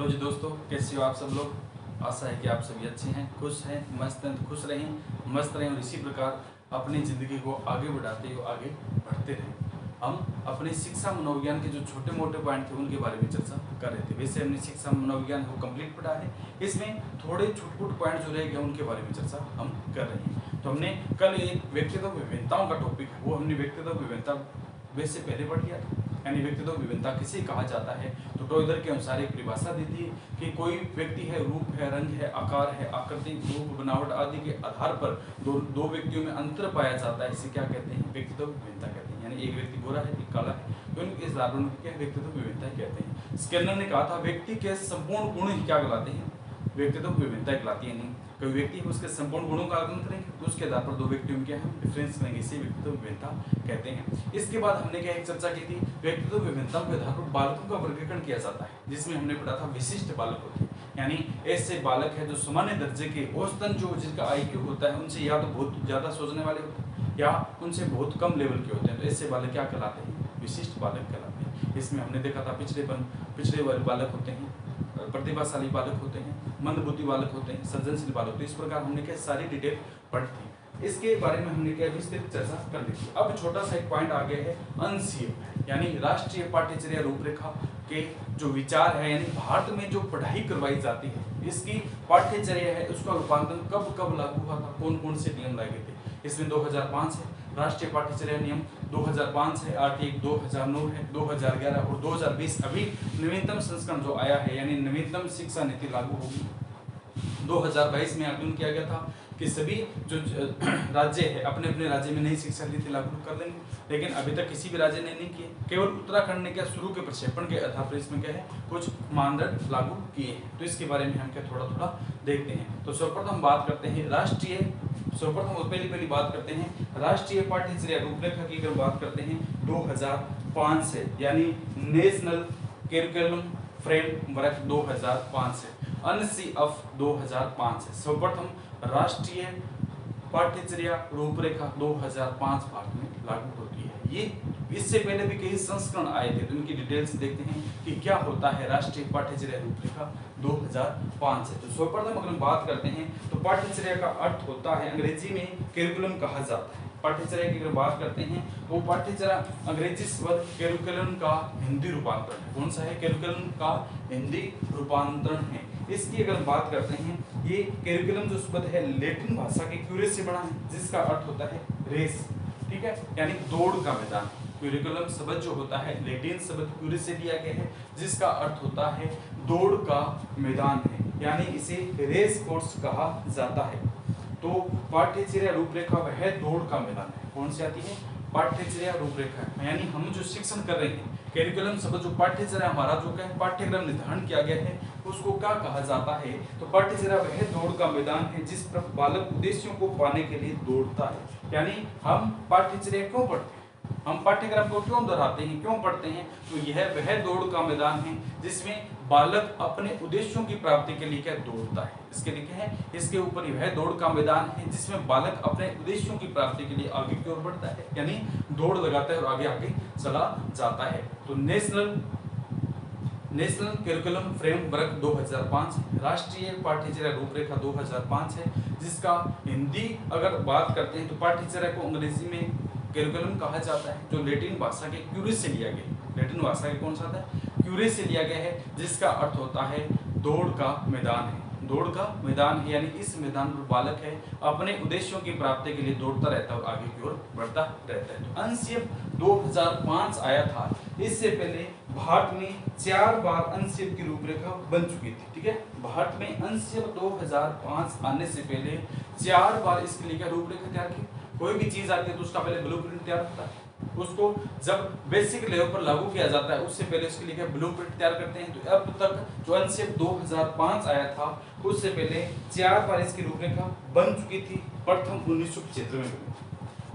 Hello जी दोस्तों, कैसे हो आप सब लोग। आशा है कि आप सभी अच्छे हैं, खुश हैं, मस्त हैं। तो खुश रहें, मस्त रहें और इसी प्रकार अपनी ज़िंदगी को आगे बढ़ाते हुए आगे बढ़ते रहें। हम अपने शिक्षा मनोविज्ञान के जो छोटे मोटे पॉइंट थे उनके बारे में चर्चा कर रहे थे। वैसे हमने शिक्षा मनोविज्ञान को कंप्लीट पढ़ा है, इसमें थोड़े छुटपुट पॉइंट जो रह गए उनके बारे में चर्चा हम कर रहे हैं। तो हमने कल एक व्यक्तित्व विभिन्नताओं का टॉपिक है वो हमने व्यक्तित्व विभिन्नता वैसे पहले पढ़ लिया था, यानी व्यक्तित्व विभिन्नता किसे कहा जाता है। तो टोइलर के अनुसार एक परिभाषा दी थी कि कोई व्यक्ति है, रूप है, रंग है, आकार है, आकृति, रूप, बनावट आदि के आधार पर दो व्यक्तियों में अंतर पाया जाता है। इसे क्या कहते हैं? व्यक्तित्व विभिन्नता कहते हैं। यानी एक व्यक्ति गोरा है, एक काला है, तो इस आधार पर क्या व्यक्तित्व विभिन्नता कहते हैं। स्किनर ने कहा था व्यक्ति के संपूर्ण गुण ही क्या कहलाते हैं? व्यक्तित्व विभिन्नता कहलाती है। नहीं, कोई व्यक्ति है उसके संपूर्ण गुणों का आकलन करेंगे तो उसके आधार पर दो व्यक्तियों में क्या है डिफरेंस करेंगे, इसे व्यक्तित्व विभिन्नता कहते हैं। इसके बाद हमने क्या एक चर्चा की थी, व्यक्तित्व विभिन्नता के आधार पर बालकों का वर्गीकरण किया जाता है, जिसमें हमने पढ़ा था विशिष्ट बालक होते हैं। यानी ऐसे बालक है जो सामान्य दर्जे के औसतन जो जिसका IQ होता है उनसे या तो बहुत ज्यादा सोचने वाले होते हैं या उनसे बहुत कम लेवल के होते हैं। तो ऐसे बालक क्या कहलाते हैं? विशिष्ट बालक कहलाते हैं। इसमें हमने देखा था पिछड़े वाले बालक होते हैं, प्रतिभाशाली बालक होते हैं, मंदबुद्धि बालक होते हैं, सृजनशील बालक। तो इस प्रकार हमने क्या सारी डिटेल पढ़ी थी। इसके बारे में हमने क्या विस्तृत चर्चा कर ली थी। अब छोटा सा एक पॉइंट आ गया है अंशीय, यानी राष्ट्रीय पाठ्यचर्या रूपरेखा के जो विचार है, यानी भारत में जो पढ़ाई करवाई जाती है इसकी पाठ्यचर्या है उसका रूपांतरण कब कब लागू हुआ था, कौन कौन से नियम लाए गए थे। इसमें 2005 है राष्ट्रीय पाठ्यचर्या नियम, 2005 है RT1, 2009 है, 2011 और 2020 अभी नवीनतम संस्करण जो आया है, यानी नवीनतम शिक्षा नीति लागू होगी। 2022 में आकलन किया गया था कि सभी जो राज्य है अपने अपने राज्य में नई शिक्षा नीति लागू कर लेंगे, लेकिन अभी तक किसी भी राज्य ने नहीं किए। केवल उत्तराखंड ने क्या शुरू के प्रक्षेपण के आधार पर इसमें क्या है कुछ मानदंड लागू किए हैं। तो इसके बारे में हम क्या थोड़ा थोड़ा देखते हैं। तो सर्वप्रथम बात करते हैं पहली बात करते हैं राष्ट्रीय पाठ्यचर्या रूपरेखा की। अगर बात करते हैं 2005 से, यानी नेशनल करिकुलम फ्रेमवर्क 2005 से, NCF 2005 से सर्वप्रथम राष्ट्रीय पाठ्यचर्या रूपरेखा 2005 भारत में लागू होती है। ये इससे पहले भी कई संस्करण आए थे, तो इनकी डिटेल्स देखते हैं कि क्या होता है राष्ट्रीय पाठ्यचर्या रूपरेखा 2005 से। तो सर्वप्रथम अगर हम बात करते हैं तो पाठ्यचर्या का अर्थ होता है, अंग्रेजी में करिकुलम कहा जाता है। पाठ्यचर्या की अगर बात करते हैं तो पाठ्यचर्या अंग्रेजी शब्द करिकुलम का हिंदी रूपांतरण है। कौन सा है? करिकुलम का हिंदी रूपांतरण है। इसकी अगर बात करते हैं, ये करिकुलम जो शब्द है लैटिन भाषा के क्यूरेस से बना है, जिसका अर्थ होता है रेस, ठीक है, यानी दौड़ का मैदान। करिकुलम शब्द जो होता है लैटिन शब्द क्यूरेस से लिया गया है, जिसका अर्थ होता है दौड़ का मैदान है, यानी इसे रेस कोर्स कहा जाता है। तो पाठ्यचर्या रूपरेखा वह दौड़ का मैदान है। कौन सी आती है? पाठ्यचर्या रूपरेखा, यानी हम जो शिक्षण कर रहे हैं करिकुलम शब्द जो पाठ्यचर्या हमारा जो क्या है पाठ्यक्रम निर्धारण किया गया है उसको क्या कहा जाता है? तो पाठ्यचर्या वह दौड़ का मैदान है जिस पर बालक उद्देश्यों को पाने के लिए दौड़ता है। यानी हम पाठ्यचर्या क्यों पढ़ते हैं, हम पाठ्यक्रम को क्यों दोहराते हैं, क्यों पढ़ते हैं? तो यह वह दौड़ का मैदान है जिसमें बालक अपने उद्देश्यों की प्राप्ति के लिए क्या दौड़ता है। इसके लिखे हैं इसके ऊपर वह दौड़ का मैदान है जिसमें बालक अपने उद्देश्यों की प्राप्ति के लिए आगे की ओर बढ़ता है, यानी दौड़ लगाता है और आगे आगे चला जाता है। तो नेशनल करिकुलम फ्रेमवर्क 2005 राष्ट्रीय पाठ्यचर्या रूपरेखा 2005 है, जिसका हिंदी अगर बात करते हैं तो पाठ्यचर्या को अंग्रेजी में करिकुलम कहा जाता है, जो लैटिन भाषा के क्यूरेस से लिया गया है। लैटिन भाषा के कौन सा था? क्यूरेस से लिया गया है, जिसका अर्थ होता है दौड़ का मैदान है। दौड़ का मैदान है, यानी इस मैदान पर बालक है अपने उद्देश्यों की प्राप्ति के लिए दौड़ता रहता है और आगे की ओर बढ़ता रहता है। तो NCF 2005 आया था। इससे पहले भारत में 4 बार NCF की रूपरेखा बन चुकी थी, ठीक है। भारत में NCF 2005 आने से पहले 4 बार इसके लिए क्या रूपरेखा तैयार की। कोई भी चीज आती है तो उसका पहले ब्लूप्रिंट तैयार होता है, उसको जब बेसिक लेवल पर लागू किया जाता है उससे पहले उसके लिए क्या ब्लूप्रिंट तैयार करते हैं। तो अब तक जो NCF 2005 आया था उससे पहले 4 बार इसकी रूपरेखा बन चुकी थी। प्रथम 1975 में बनी।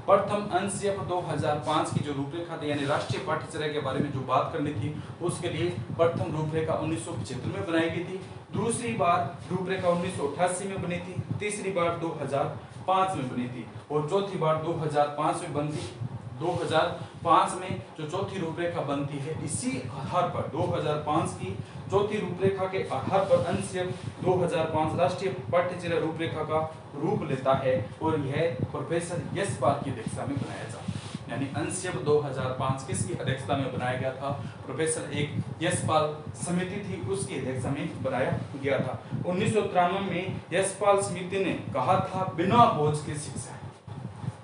प्रथम NCF 2005 की जो रूपरेखा थी, यानी राष्ट्रीय पाठ्यचर्या के बारे में जो बात करनी थी उसके लिए प्रथम रूपरेखा 1975 में बनाई गई थी। दूसरी बार रूपरेखा 1988 में बनी थी, तीसरी बार 2005 में बनी थी और चौथी बार 2005 में बनी थी। 2005 में जो चौथी रूपरेखा बनती है, इसी आधार पर 2005 की चौथी रूपरेखा के आधार पर अंशयप 2005 राष्ट्रीय पाठ्यचर्या रूपरेखा का रूप लेता है और यह प्रोफेसर यशपाल की अध्यक्षता में बनाया जाता है। यानी अंशयप 2005 किसकी अध्यक्षता में बनाया गया था? प्रोफेसर एक यशपाल समिति थी, उसकी अध्यक्षता में बनाया गया था। 1993 में यशपाल समिति ने कहा था बिना बोझ की शिक्षा।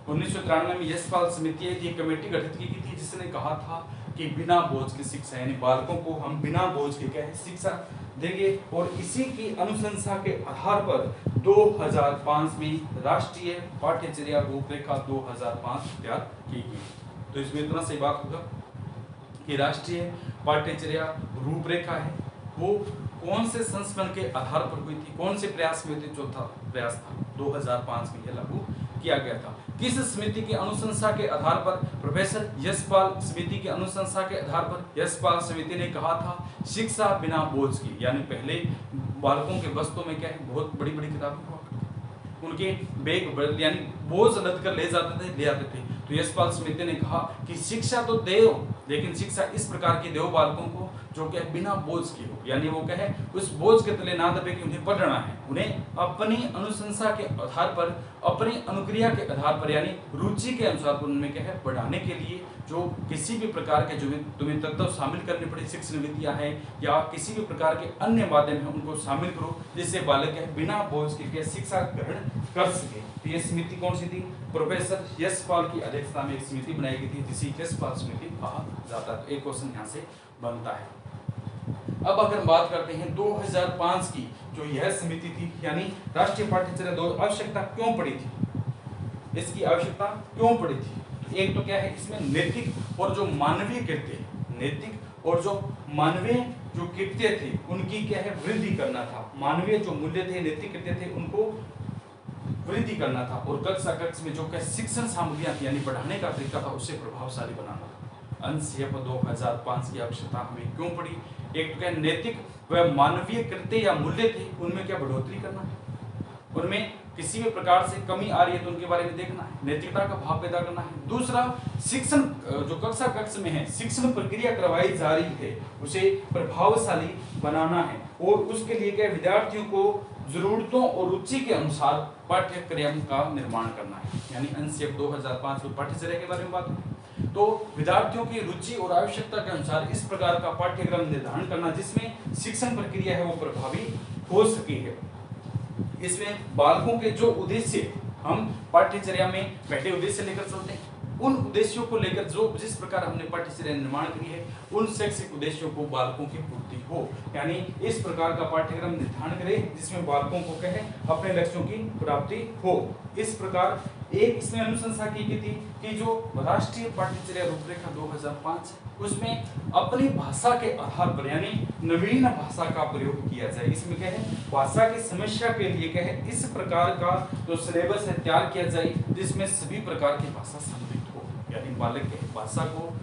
1993 में यशपाल समिति एक कमेटी गठित की थी जिसने कहा था कि बिना बोझ की शिक्षा, यानी बालकों को हम बिना बोझ के क्या है शिक्षा देंगे। और इसी की अनुशंसा के आधार पर 2005 में राष्ट्रीय पाठ्यचर्या रूपरेखा 2005 तैयार की गई। तो इसमें इतना सही बात होगा कि राष्ट्रीय पाठ्यचर्या रूपरेखा है वो कौन से संस्करण के आधार पर हुई थी, कौन से प्रयास में हुई थी? चौथा प्रयास था, 2005 में यह लागू किया गया था। किस समिति की अनुशंसा के आधार पर? प्रोफेसर यशपाल समिति की अनुशंसा के आधार पर यशपाल समिति ने कहा था शिक्षा बिना बोझ की, यानी पहले बालकों के बस्तों में क्या है बहुत बड़ी बड़ी किताबें हुआ करती, उनके बैग यानी बोझ लद कर ले आते थे। तो यशपाल समिति ने कहा कि शिक्षा तो देव, लेकिन शिक्षा इस प्रकार की देव बालकों को जो क्या बिना बोझ की हो, यानी वो क्या है उस बोझ के तले ना दबे कि उन्हें पढ़ना है, उन्हें अपनी अनुशंसा के आधार पर, अपनी अनुक्रिया के आधार पर, यानी रुचि के अनुसार उनमें क्या है बढ़ाने के लिए जो किसी भी प्रकार के जो तुम्हें तत्व शामिल करने पड़े, शिक्षण विधियां हैं या किसी भी प्रकार के अन्य माध्यम है उनको शामिल करो जिससे बालक है बिना बोझ के शिक्षा ग्रहण कर सके। तो ये समिति कौन सी थी? प्रोफेसर यशपाल की अध्यक्षता में एक समिति बनाई गई थी जिसे यशपाल समिति कहा जाता है। एक क्वेश्चन यहाँ से बनता है। अब अगर बात करते हैं 2005 की जो यह समिति थी, यानी राष्ट्रीय पाठ्यचर्या दो, आवश्यकता क्यों पड़ी थी, इसकी आवश्यकता क्यों पड़ी थी? एक तो क्या है इसमें नैतिक और जो मानवीय कृत्य, नैतिक और जो मानवीय जो कृत्य थे उनकी क्या है वृद्धि करना था। मानवीय जो मूल्य थे, नैतिक कृत्य थे, उनको वृद्धि करना था। और कक्षा में जो क्या शिक्षण सामग्रियां थी यानी पढ़ाने का तरीका था उसे प्रभावशाली बनाना था। अंशयप 2005 की आवश्यकता हमें क्यों पड़ी? एक तो क्या नैतिक व मानवीय कृत्य या मूल्य थे उनमें क्या बढ़ोतरी करना है, उनमें किसी भी प्रकार से कमी आ रही है तो उनके बारे में देखना है, नैतिकता का भाव पैदा करना है। दूसरा, शिक्षण जो कक्षा में है शिक्षण प्रक्रिया करवाई जा रही है उसे प्रभावशाली बनाना है और उसके लिए क्या विद्यार्थियों को जरूरतों और रुचि के अनुसार पाठ्यक्रम का निर्माण करना है। यानी अंशयप 2005 में पाठ्यचर्या के बारे में बात है तो विद्यार्थियों की रुचि और आवश्यकता के अनुसार इस प्रकार का पाठ्यक्रम निर्धारण करना जिसमें शिक्षण प्रक्रिया है वो प्रभावी हो सके है। इसमें बालकों के जो उद्देश्य हम पाठ्यचर्या में बैठे उद्देश्य लेकर चलते हैं उन उद्देश्यों को लेकर जो जिस प्रकार हमने पाठ्यचर्या निर्माण करी है उन शैक्षिक उद्देश्यों को बालकों की पूर्ति हो, यानी इस प्रकार का पाठ्यक्रम निर्धारण करें जिसमें बालकों को कहे अपने लक्ष्यों की प्राप्ति हो। इस प्रकार एक इसमें अनुशंसा की गई थी कि जो राष्ट्रीय पाठ्यचर्या रूपरेखा 2005 उसमें अपनी भाषा के आधार पर यानी नवीन भाषा का प्रयोग किया जाए। इसमें क्या है भाषा की समस्या के लिए क्या है इस प्रकार का जो सिलेबस है तैयार किया जाए जिसमें सभी प्रकार की भाषा सम्मिलित हो, यानी बालक के भाषा को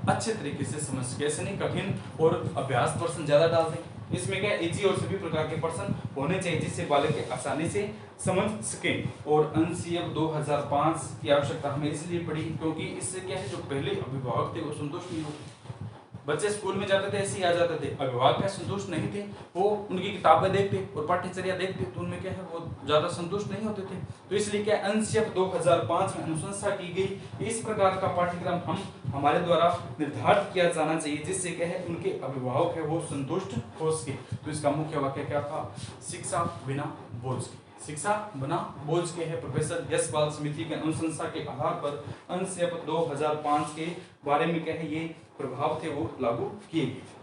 अच्छे तरीके से समझ सके। ऐसे नहीं कठिन और अभ्यास प्रश्न ज्यादा डाल दें, इसमें क्या इजी और सभी प्रकार के प्रश्न होने चाहिए जिससे बालक के आसानी से समझ सके। और अंशयप 2005 की आवश्यकता हमें इसलिए पड़ी क्योंकि इससे क्या है जो पहले अभिभावक थे वो संतुष्ट नहीं होते, बच्चे स्कूल में जाते थे ऐसे ही आ जाते थे, अभिभावक क्या संतुष्ट नहीं थे, वो उनकी किताबें देखते और पाठ्यचर्या देखते तो उनमें क्या है वो ज्यादा संतुष्ट नहीं होते थे। तो इसलिए क्या अंशयप 2005 में अनुशंसा की गई इस प्रकार का पाठ्यक्रम हम हमारे द्वारा निर्धारित किया जाना चाहिए जिससे क्या है उनके अभिभावक है वो संतुष्ट हो सके। तो इसका मुख्य वाक्य क्या था? शिक्षा बिना बोझ के, शिक्षा बिना बोझ के है। प्रोफेसर यशपाल समिति के अनुशंसा के आधार पर अंशयप 2005 के बारे में क्या है ये प्रभाव थे वो लागू किए गए थे।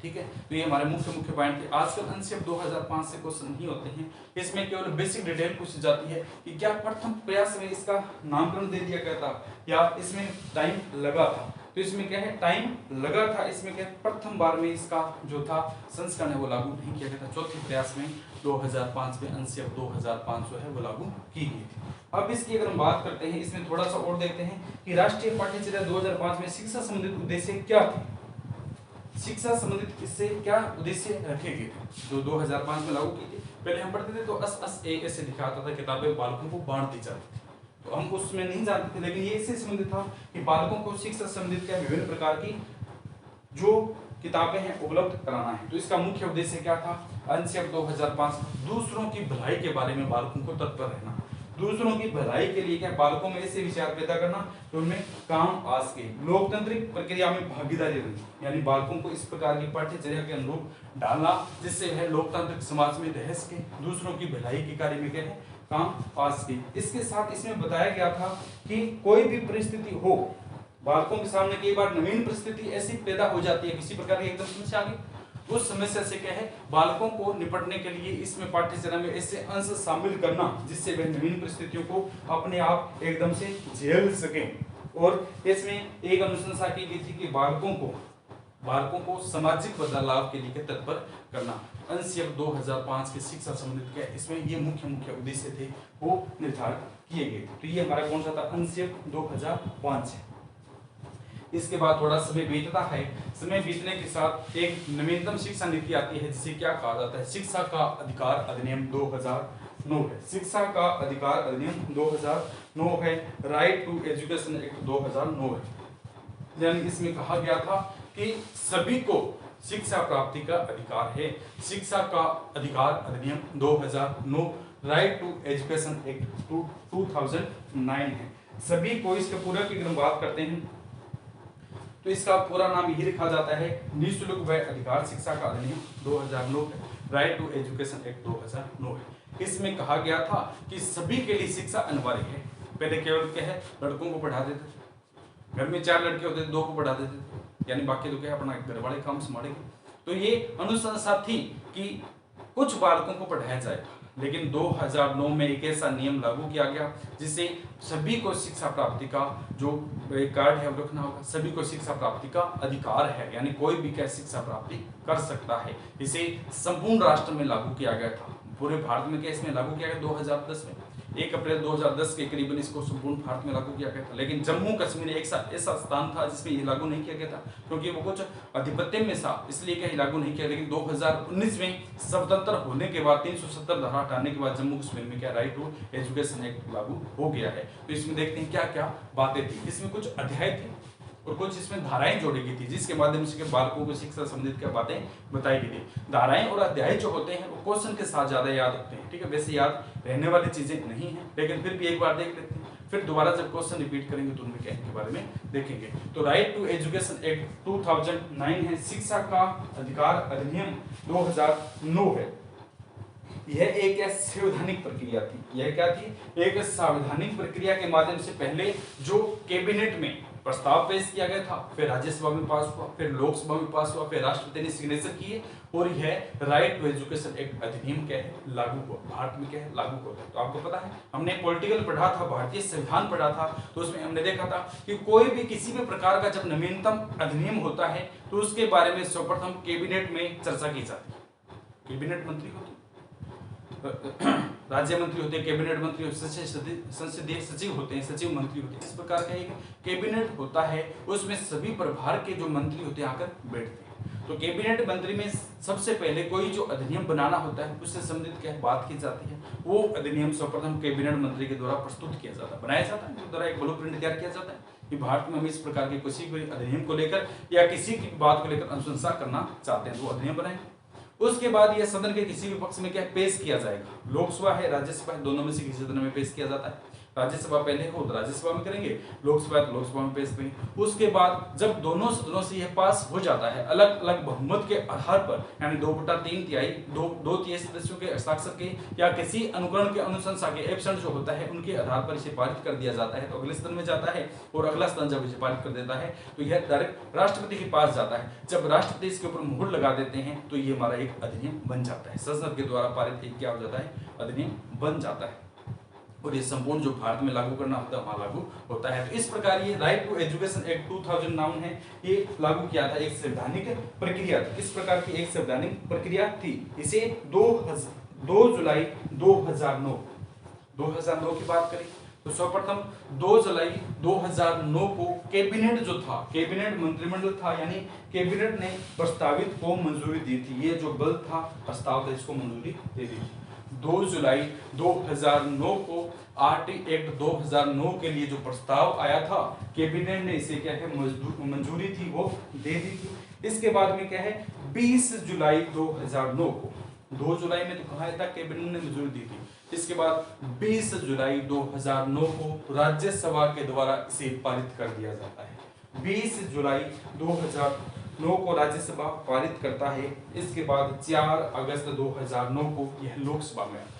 ठीक है, तो ये हमारे मुख्य पॉइंट थे। आजकल अंशयप 2005 से क्वेश्चन नहीं होते हैं, इसमें केवल बेसिक डिटेल पूछी जाती है कि क्या प्रथम प्रयास में इसका नामकरण दे दिया गया था या इसमें टाइम लगा था। तो इसमें क्या है टाइम लगा था, इसमें क्या प्रथम बार में इसका जो था संस्करण है वो लागू नहीं किया गया था। चौथे प्रयास में 2005 में अंशयप 2005 जो है वो लागू की गई थी। अब इसकी अगर हम बात करते हैं इसमें थोड़ा सा और देखते हैं कि राष्ट्रीय पाठ्यचर्या 2005 में शिक्षा संबंधित उद्देश्य क्या थे, शिक्षा संबंधित इससे क्या उद्देश्य रखे गए थे जो 2005 में लागू की थी। पहले हम पढ़ते थे तो अस ए ऐसे लिखा आता था, किताबें बालकों को बांट दी जाती थी। तो हम उसमें नहीं जानते थे, लेकिन ये इससे संबंधित था कि बालकों को शिक्षा संबंधित क्या विभिन्न प्रकार की जो किताबें हैं उपलब्ध कराना है। तो इसका मुख्य उद्देश्य क्या था? अनुच्छेद 2005 दूसरों की भलाई के बारे में बालकों को तत्पर रहना, दूसरों की भलाई के लिए क्या बालकों में ऐसे विचार पैदा करना तो उनमें काम आ सके, लोकतांत्रिक प्रक्रिया में भागीदारी रखना, यानी बालकों को इस प्रकार की पाठ्यचर्या के अनुरूप डालना जिससे वह लोकतांत्रिक समाज में रह सके, दूसरों की भलाई के कार्य में क्या है काम आ सके। इसके साथ इसमें बताया गया था कि कोई भी परिस्थिति हो, बालकों के सामने कई बार नवीन परिस्थिति ऐसी पैदा हो जाती है, किसी प्रकार की एकदम समस्या आ गई, उस समस्या से क्या है बालकों को निपटने के लिए इसमें पाठ्यचर्या में ऐसे अंश शामिल करना जिससे वह नवीन परिस्थितियों को अपने आप एकदम से झेल सके। और इसमें एक अनुशंसा की गई थी कि बालकों को सामाजिक बदलाव के लिए तत्पर करना। अनुच्छेद 2005 के शिक्षा संबंधित क्या इसमें ये मुख्य उद्देश्य थे वो निर्धारित किए गए थे। तो ये हमारा कौन सा था? अनुच्छेद 2005 है। इसके बाद थोड़ा समय बीतता है, समय बीतने के साथ एक नवीनतम शिक्षा नीति आती है जिसे क्या कहा जाता है? शिक्षा का अधिकार अधिनियम 2009 है। शिक्षा का अधिकार अधिनियम 2009 है। राइट टू एजुकेशन एक्ट 2009 है। यानी इसमें कहा गया था कि सभी को शिक्षा प्राप्ति का अधिकार है। शिक्षा का अधिकार अधिनियम 2009, राइट टू एजुकेशन एक्ट 2009 है। सभी को इसके पूरा की अगर बात करते हैं तो इसका पूरा नाम यही लिखा जाता है निःशुल्क व अधिकार शिक्षा का अधिनियम 2009 है। राइट टू एजुकेशन एक्ट 2009 है। इसमें कहा गया था कि सभी के लिए शिक्षा अनिवार्य है। पहले केवल क्या है लड़कों को पढ़ा देते थे, घर में 4 लड़के होते थे 2 को पढ़ा देते थे, यानी बाकी तो क्या अपना घर वाले काम संभालेंगे। तो ये अनुशंसा थी कि कुछ बालकों को पढ़ाया जाएगा, लेकिन 2009 में एक ऐसा नियम लागू किया गया जिससे सभी को शिक्षा प्राप्ति का जो कार्ड है वो रखना होगा, सभी को शिक्षा प्राप्ति का अधिकार है, यानी कोई भी क्या शिक्षा प्राप्ति कर सकता है। इसे संपूर्ण राष्ट्र में लागू किया गया था, पूरे भारत में क्या इसमें लागू किया गया 2010 में, 1 अप्रैल 2010 के करीबन इसको संपूर्ण भारत में लागू किया गया था। लेकिन जम्मू कश्मीर एक ऐसा स्थान था जिसमें ये लागू नहीं किया गया था क्योंकि वो कुछ आधिपत्य में था, इसलिए कहीं लागू नहीं किया। लेकिन 2019 में स्वतंत्र होने के बाद 370 धारा हटाने के बाद जम्मू कश्मीर में क्या राइट टू एजुकेशन एक्ट लागू हो गया है। तो इसमें देखते हैं क्या क्या बातें थी। इसमें कुछ अध्याय थे और कुछ इसमें धाराएं जोड़ी गई थी जिसके माध्यम से बालकों को शिक्षा संबंधित क्या बातें बताई गई थी। धाराएं और अध्याय जो होते हैं वो क्वेश्चन के साथ ज्यादा याद होते हैं, ठीक है, वैसे याद रहने वाली चीजें नहीं है, लेकिन फिर भी एक बार देख लेते हैं, फिर दोबारा जब क्वेश्चन रिपीट करेंगे तो उनमें क्या के बारे में देखेंगे। तो राइट टू एजुकेशन एक्ट 2009 है, शिक्षा का अधिकार अधिनियम 2009 है। यह एक संवैधानिक प्रक्रिया थी। यह क्या थी? एक संवैधानिक प्रक्रिया के माध्यम से पहले जो कैबिनेट में प्रस्ताव पेश किया गया था, फिर राज्यसभा में पास हुआ, फिर लोकसभा में पास हुआ, फिर राष्ट्रपति ने सिग्नेचर किए और यह राइट टू एजुकेशन एक्ट अधिनियम क्या है लागू हुआ, भारत में क्या है लागू होता है। तो आपको पता है हमने पॉलिटिकल पढ़ा था, भारतीय संविधान पढ़ा था, तो उसमें हमने देखा था कि कोई भी किसी भी प्रकार का जब नवीनतम अधिनियम होता है तो उसके बारे में सर्वप्रथम कैबिनेट में चर्चा की जाती है। कैबिनेट मंत्री होते, राज्य मंत्री होते हैं, कैबिनेट मंत्री संसदीय सचिव होते हैं, सचिव मंत्री होते हैं। इस प्रकार का एक कैबिनेट होता है, उसमें सभी प्रभार के जो मंत्री होते हैं आकर बैठते हैं। तो कैबिनेट मंत्री में सबसे पहले कोई जो अधिनियम बनाना होता है उससे संबंधित क्या बात की जाती है, वो अधिनियम सर्वप्रथम कैबिनेट मंत्री के द्वारा प्रस्तुत किया जाता है, बनाया जाता है, द्वारा एक ब्लूप्रिंट तैयार किया जाता है कि भारत में हम इस प्रकार के किसी भी अधिनियम को लेकर या किसी की बात को लेकर अनुशंसा करना चाहते हैं, वो अधिनियम बनाएंगे। उसके बाद यह सदन के किसी भी पक्ष में क्या पेश किया जाएगा, लोकसभा है राज्यसभा है, दोनों में से किसी सदन में पेश किया जाता है। राज्यसभा पहले हो तो राज्यसभा में करेंगे, लोकसभा तो लोकसभा में पेश करेंगे। उसके बाद जब दोनों सदनों से यह पास हो जाता है अलग अलग बहुमत के आधार पर, यानी 2/3 सदस्यों के हस्ताक्षर के या किसी अनुकरण के अनुशंसा के एब्सेंट जो होता है उनके आधार पर इसे पारित कर दिया जाता है, तो अगले सदन में जाता है और अगला सदन जब इसे पारित कर देता है तो यह डायरेक्ट राष्ट्रपति के पास जाता है। जब राष्ट्रपति इसके ऊपर मुहर लगा देते हैं तो ये हमारा एक अधिनियम बन जाता है, संसद के द्वारा पारित एक क्या हो जाता है अधिनियम बन जाता है और ये संपूर्ण जो भारत में लागू करना होता है वहां लागू होता है। तो इस प्रकार ये राइट टू एजुकेशन एक्ट 2009 है, ये लागू किया था, एक संवैधानिक प्रक्रिया थी। किस प्रकार की एक संवैधानिक प्रक्रिया थी? इसे 2 जुलाई 2009 की बात करें तो सर्वप्रथम 2 जुलाई 2009 को कैबिनेट जो था, कैबिनेट मंत्रिमंडल था, यानी कैबिनेट ने प्रस्तावित को मंजूरी दी थी। ये जो बल था प्रस्ताव था इसको मंजूरी दे दी थी। 2 जुलाई 2009 को आरटी एक्ट 2009 के लिए जो प्रस्ताव आया था, कैबिनेट ने इसे क्या है मंजूरी थी वो दे दी थी। इसके बाद में क्या है 20 जुलाई 2009 को, 2 जुलाई में तो कहा था कैबिनेट ने मंजूरी दी थी, इसके बाद 20 जुलाई 2009 को राज्यसभा के द्वारा इसे पारित कर दिया जाता है। 20 जुलाई 2009 को राज्यसभा पारित करता है। इसके बाद 4 अगस्त 2009 को यह लोकसभा में आता है।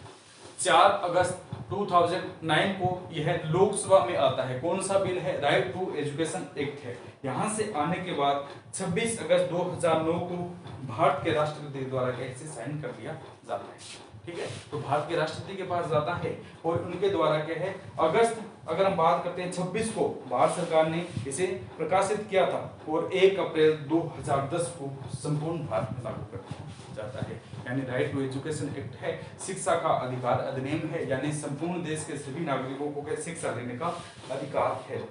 4 अगस्त 2009 को यह लोकसभा में आता है। कौन सा बिल है? राइट टू एजुकेशन एक्ट है। यहां से आने के बाद 26 अगस्त 2009 को भारत के राष्ट्रपति द्वारा कैसे साइन कर दिया जाता है। ठीक है, तो भारत के राष्ट्रपति के पास जाता है और उनके द्वारा क्या है अगस्त, अगर हम बात करते हैं 26 को भारत सरकार ने इसे प्रकाशित किया था और 1 अप्रैल 2010 को संपूर्ण भारत में लागू कर दिया जाता है। यानी राइट टू एजुकेशन एक्ट है, शिक्षा का अधिकार अधिनियम है, यानी संपूर्ण देश के सभी नागरिकों को शिक्षा लेने का अधिकार है।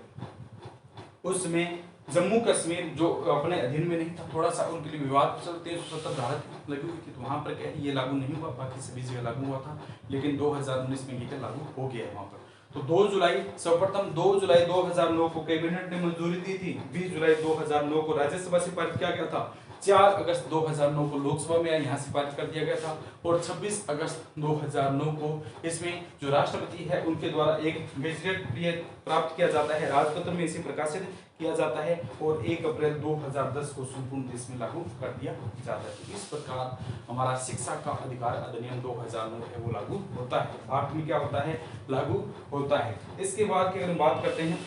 उसमें जम्मू कश्मीर जो अपने अधीन में नहीं था, थोड़ा सा उनके लिए विवाद चलते स्वतंत्र भारत लगी हुई थी, तो वहां पर क्या है ये लागू नहीं हुआ, बाकी सभी जगह लागू हुआ था, लेकिन 2019 में ये लागू हो गया है वहां पर। तो 2 जुलाई सर्वप्रथम 2 जुलाई 2009 को कैबिनेट ने मंजूरी दी थी, 20 जुलाई 2009 को राज्यसभा से पारित किया गया था, 4 अगस्त 2009 को लोकसभा में यहाँ से पारित कर दिया गया था और 26 अगस्त 2009 को इसमें जो राष्ट्रपति है उनके द्वारा एक गेजेट प्राप्त किया जाता है, राजपत्र में इसे प्रकाशित किया जाता है और 1 अप्रैल 2010 को संपूर्ण देश में लागू कर दिया जाता है। तो इस प्रकार हमारा शिक्षा का अधिकार अधिनियम 2009 है वो लागू होता है, भारत में क्या होता है लागू होता है। इसके बाद की अगर हम बात करते हैं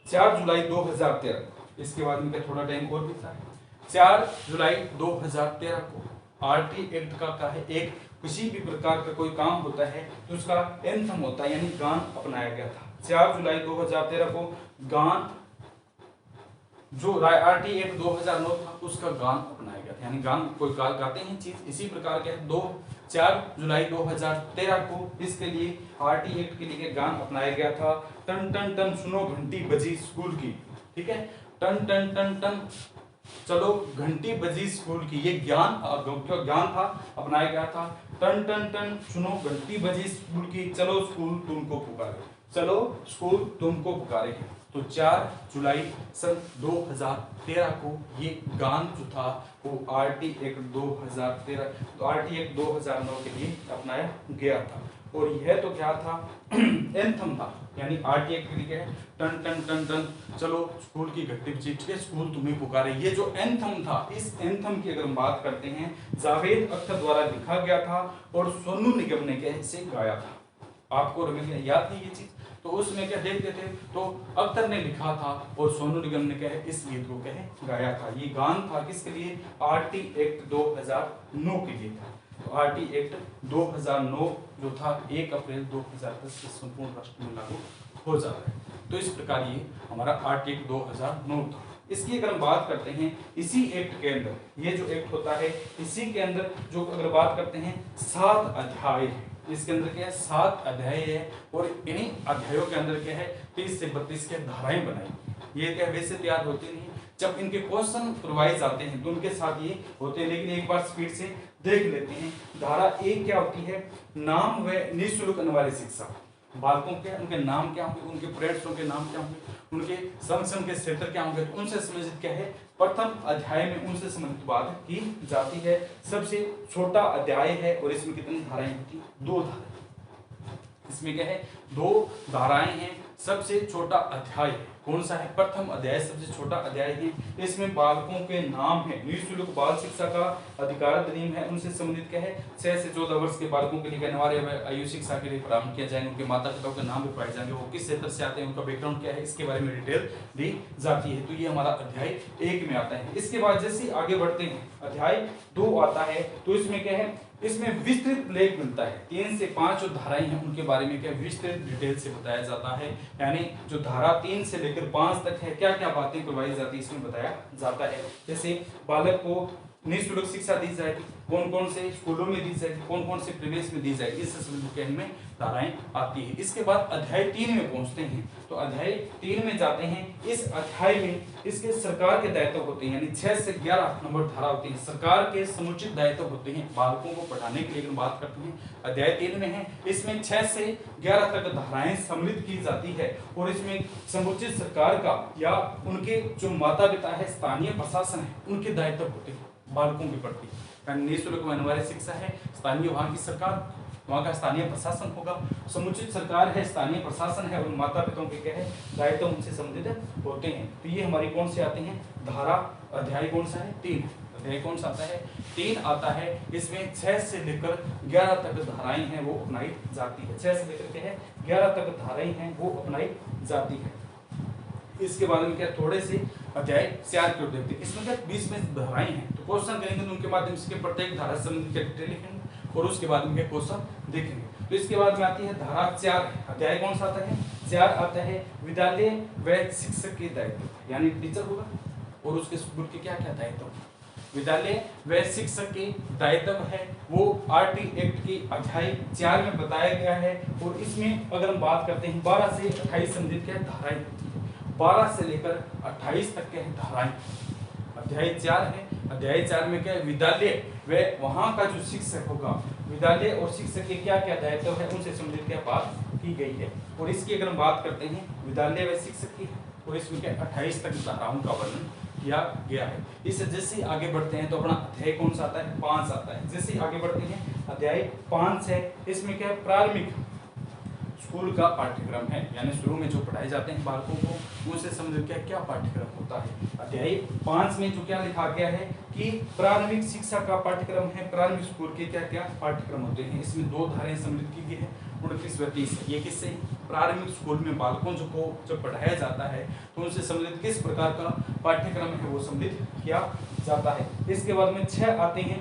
4 जुलाई 2013, इसके बाद में थोड़ा टाइम और बीता है। 4 जुलाई 2013 को आरटी एक्ट का क्या है एक किसी भी प्रकार का कोई काम होता है तो उसका एंथम होता है यानी गान अपनाया गया था। 4 जुलाई 2013 को गान जो आरटी एक्ट 2009 था उसका गान अपनाया गया था, यानी गान कोई गाते हैं चीज, इसी प्रकार के 4 जुलाई 2013 को इसके लिए आरटी एक्ट के लिए गान अपनाया गया था। टन टन टन सुनो घंटी बजी स्कूल की, ठीक है, टन टन टन टन चलो घंटी बजी स्कूल की, ये ज्ञान था अपनाया गया था। टन टन टन सुनो घंटी बजी स्कूल की, चलो स्कूल तुमको पुकारे, चलो स्कूल तुमको पुकारे। तो 4 जुलाई सन 2013 को ये गान जो था वो आरटी एक्ट 2013 तो आरटी एक्ट 2009 के लिए अपनाया गया था और यह तो क्या था एंथम था, यानी आरटी एक्ट के लिए क्या है टन टन टन टन चलो स्कूल की घंटी बजी, स्कूल तुम्हें पुकारे, ये जो एंथम था, इस एंथम की अगर हम बात करते हैं जावेद अख्तर द्वारा लिखा गया था और सोनू निगम ने क्या इसे गाया था। आपको याद है ये चीज, तो उसमें क्या देखते थे तो अख्तर ने लिखा था और सोनू निगम ने क्या है इस गीत को क्या है गाया था। ये गान था किसके लिए? आरटी एक्ट 2009 के लिए था। तो आरटी एक्ट 2009 जो था 1 अप्रैल 2010 से संपूर्ण राष्ट्र में लागू हो जाता है। तो इस प्रकार ये हमारा आरटी एक्ट 2009 था। इसकी अगर हम बात करते हैं इसी एक्ट के अंदर, ये जो एक्ट होता है इसी के अंदर जो अगर बात करते हैं 7 अध्याय है, इसके अंदर क्या है 7 अध्याय है और इन्हीं अध्यायों के अंदर क्या है 30 से 32 के धाराएं बनाई। ये क्या वैसे तैयार होती नहीं, जब इनके क्वेश्चन प्रोवाइज आते हैं तो उनके साथ ये होते हैं, लेकिन एक बार स्पीड से देख लेते हैं। धारा 1 क्या होती है? नाम व निःशुल्क अनिवार्य शिक्षा। बालकों के उनके नाम क्या होंगे, उनके पेरेंट्सों के नाम क्या होंगे, उनके संरक्षण के क्षेत्र क्या होंगे, तो उनसे संबंधित क्या है प्रथम अध्याय में उनसे संबंधित बात की जाती है। सबसे छोटा अध्याय है और इसमें कितनी धाराएं होती? 2 धाराएं। इसमें क्या है 2 धाराएं हैं। सबसे छोटा अध्याय कौन सा है? प्रथम अध्याय सबसे छोटा अध्याय है। इसमें बालकों के नाम है, निःशुल्क बाल शिक्षा का अधिकार अधिनियम है, उनसे संबंधित क्या है 6 से 14 वर्ष के बालकों के लिए अनिवार्य आयु शिक्षा के लिए प्रारंभ किया जाएगा। उनके माता पिता के नाम भी पाए जाएंगे, वो किस क्षेत्र से आते हैं, उनका बैकग्राउंड क्या है, इसके बारे में डिटेल दी जाती है। तो ये हमारा अध्याय 1 में आता है। इसके बाद जैसे आगे बढ़ते हैं अध्याय 2 आता है, तो इसमें क्या है इसमें विस्तृत लेख मिलता है। 3 से 5 जो धाराएं हैं उनके बारे में क्या विस्तृत डिटेल से बताया जाता है, यानी जो धारा 3 से लेकर 5 तक है क्या क्या बातें करवाई जाती है इसमें बताया जाता है। जैसे बालक को निःशुल्क शिक्षा दी जाएगी, कौन कौन से स्कूलों में दी जाएगी, कौन कौन से प्रदेश में दी जाएगी, इस संबंधित कहने में धाराएं आती है। इसके बाद अध्याय 3 में पहुंचते हैं। तो अध्याय 3 में जाते हैं। इस अध्याय में इसके सरकार के दायित्व होते हैं, यानी 6 से 11 नंबर धारा होती है, सरकार के समुचित दायित्व होते हैं बालकों को पढ़ाने के लिए बात करते हैं। अध्याय 3 में है, इसमें 6 से 11 तक धाराएं सम्मिलित की जाती है और इसमें समुचित सरकार का या उनके जो माता पिता है, स्थानीय प्रशासन है, उनके दायित्व होते हैं बालकों के प्रति। निःशुल्क अनिवार्य शिक्षा है, स्थानीय वहाँ की सरकार, वहाँ का स्थानीय प्रशासन होगा, समुचित सरकार है, स्थानीय प्रशासन है और माता पिताओं के क्या है दायित्व उनसे संबंधित होते हैं। तो ये हमारी कौन से आते हैं धारा, अध्याय कौन सा है 3, अध्याय कौन सा आता है 3 आता है। इसमें 6 से लेकर 11 तक धाराएं हैं वो अपनाई जाती है, 6 से लेकर के है 11 तक धाराएं हैं वो अपनाई जाती है। इसके बाद में क्या थोड़े से अध्याय 4 की ओर देखते हैं। इसमें क्या 20 में धाराएं हैं, तो क्वेश्चन करेंगे तो उनके माध्यम से प्रत्येक धारा से डिटेल लिखेंगे और उसके बाद में क्वेश्चन देखेंगे। तो इसके बाद में आती है धारा 4, अध्याय कौन सा आता है 4 आता है विद्यालय व शिक्षक के दायित्व, यानी टीचर होगा और उसके स्कूल के क्या क्या दायित्व, विद्यालय व शिक्षक के दायित्व है वो आरटी एक्ट की अध्याय 4 में बताया गया है। और इसमें अगर हम बात करते हैं 12 से 28 संबंधित क्या धाराएं, 12 से लेकर 28 तक के धाराएं अध्याय 4 है। अध्याय 4 में क्या है विद्यालय व वहाँ का जो शिक्षक होगा, विद्यालय और शिक्षक के क्या क्या दायित्व है उनसे संबंधित क्या बात की गई है। और इसकी अगर हम बात करते हैं विद्यालय व शिक्षक की, और इसमें क्या 28 तक धाराओं का वर्णन किया गया है। इससे जैसे आगे बढ़ते हैं तो अपना अध्याय कौन सा आता है 5 आता है। जैसे आगे बढ़ते हैं अध्याय 5 है, इसमें क्या प्राथमिक स्कूल का पाठ्यक्रम है, यानी शुरू में जो पढ़ाए जाते हैं बालकों को उनसे संबंधित क्या क्या पाठ्यक्रम होता है। अध्याय 5 में जो क्या लिखा गया है कि प्राथमिक शिक्षा का पाठ्यक्रम है, प्राथमिक स्कूल के क्या क्या पाठ्यक्रम होते हैं। इसमें 2 धाराएं सम्मिलित की गई है 29 व 30। ये किससे प्राथमिक स्कूल में बालकों को जब पढ़ाया जाता है तो उनसे संबंधित किस प्रकार का पाठ्यक्रम है वो सम्मिलित किया जाता है। इसके बाद में 6 आते हैं।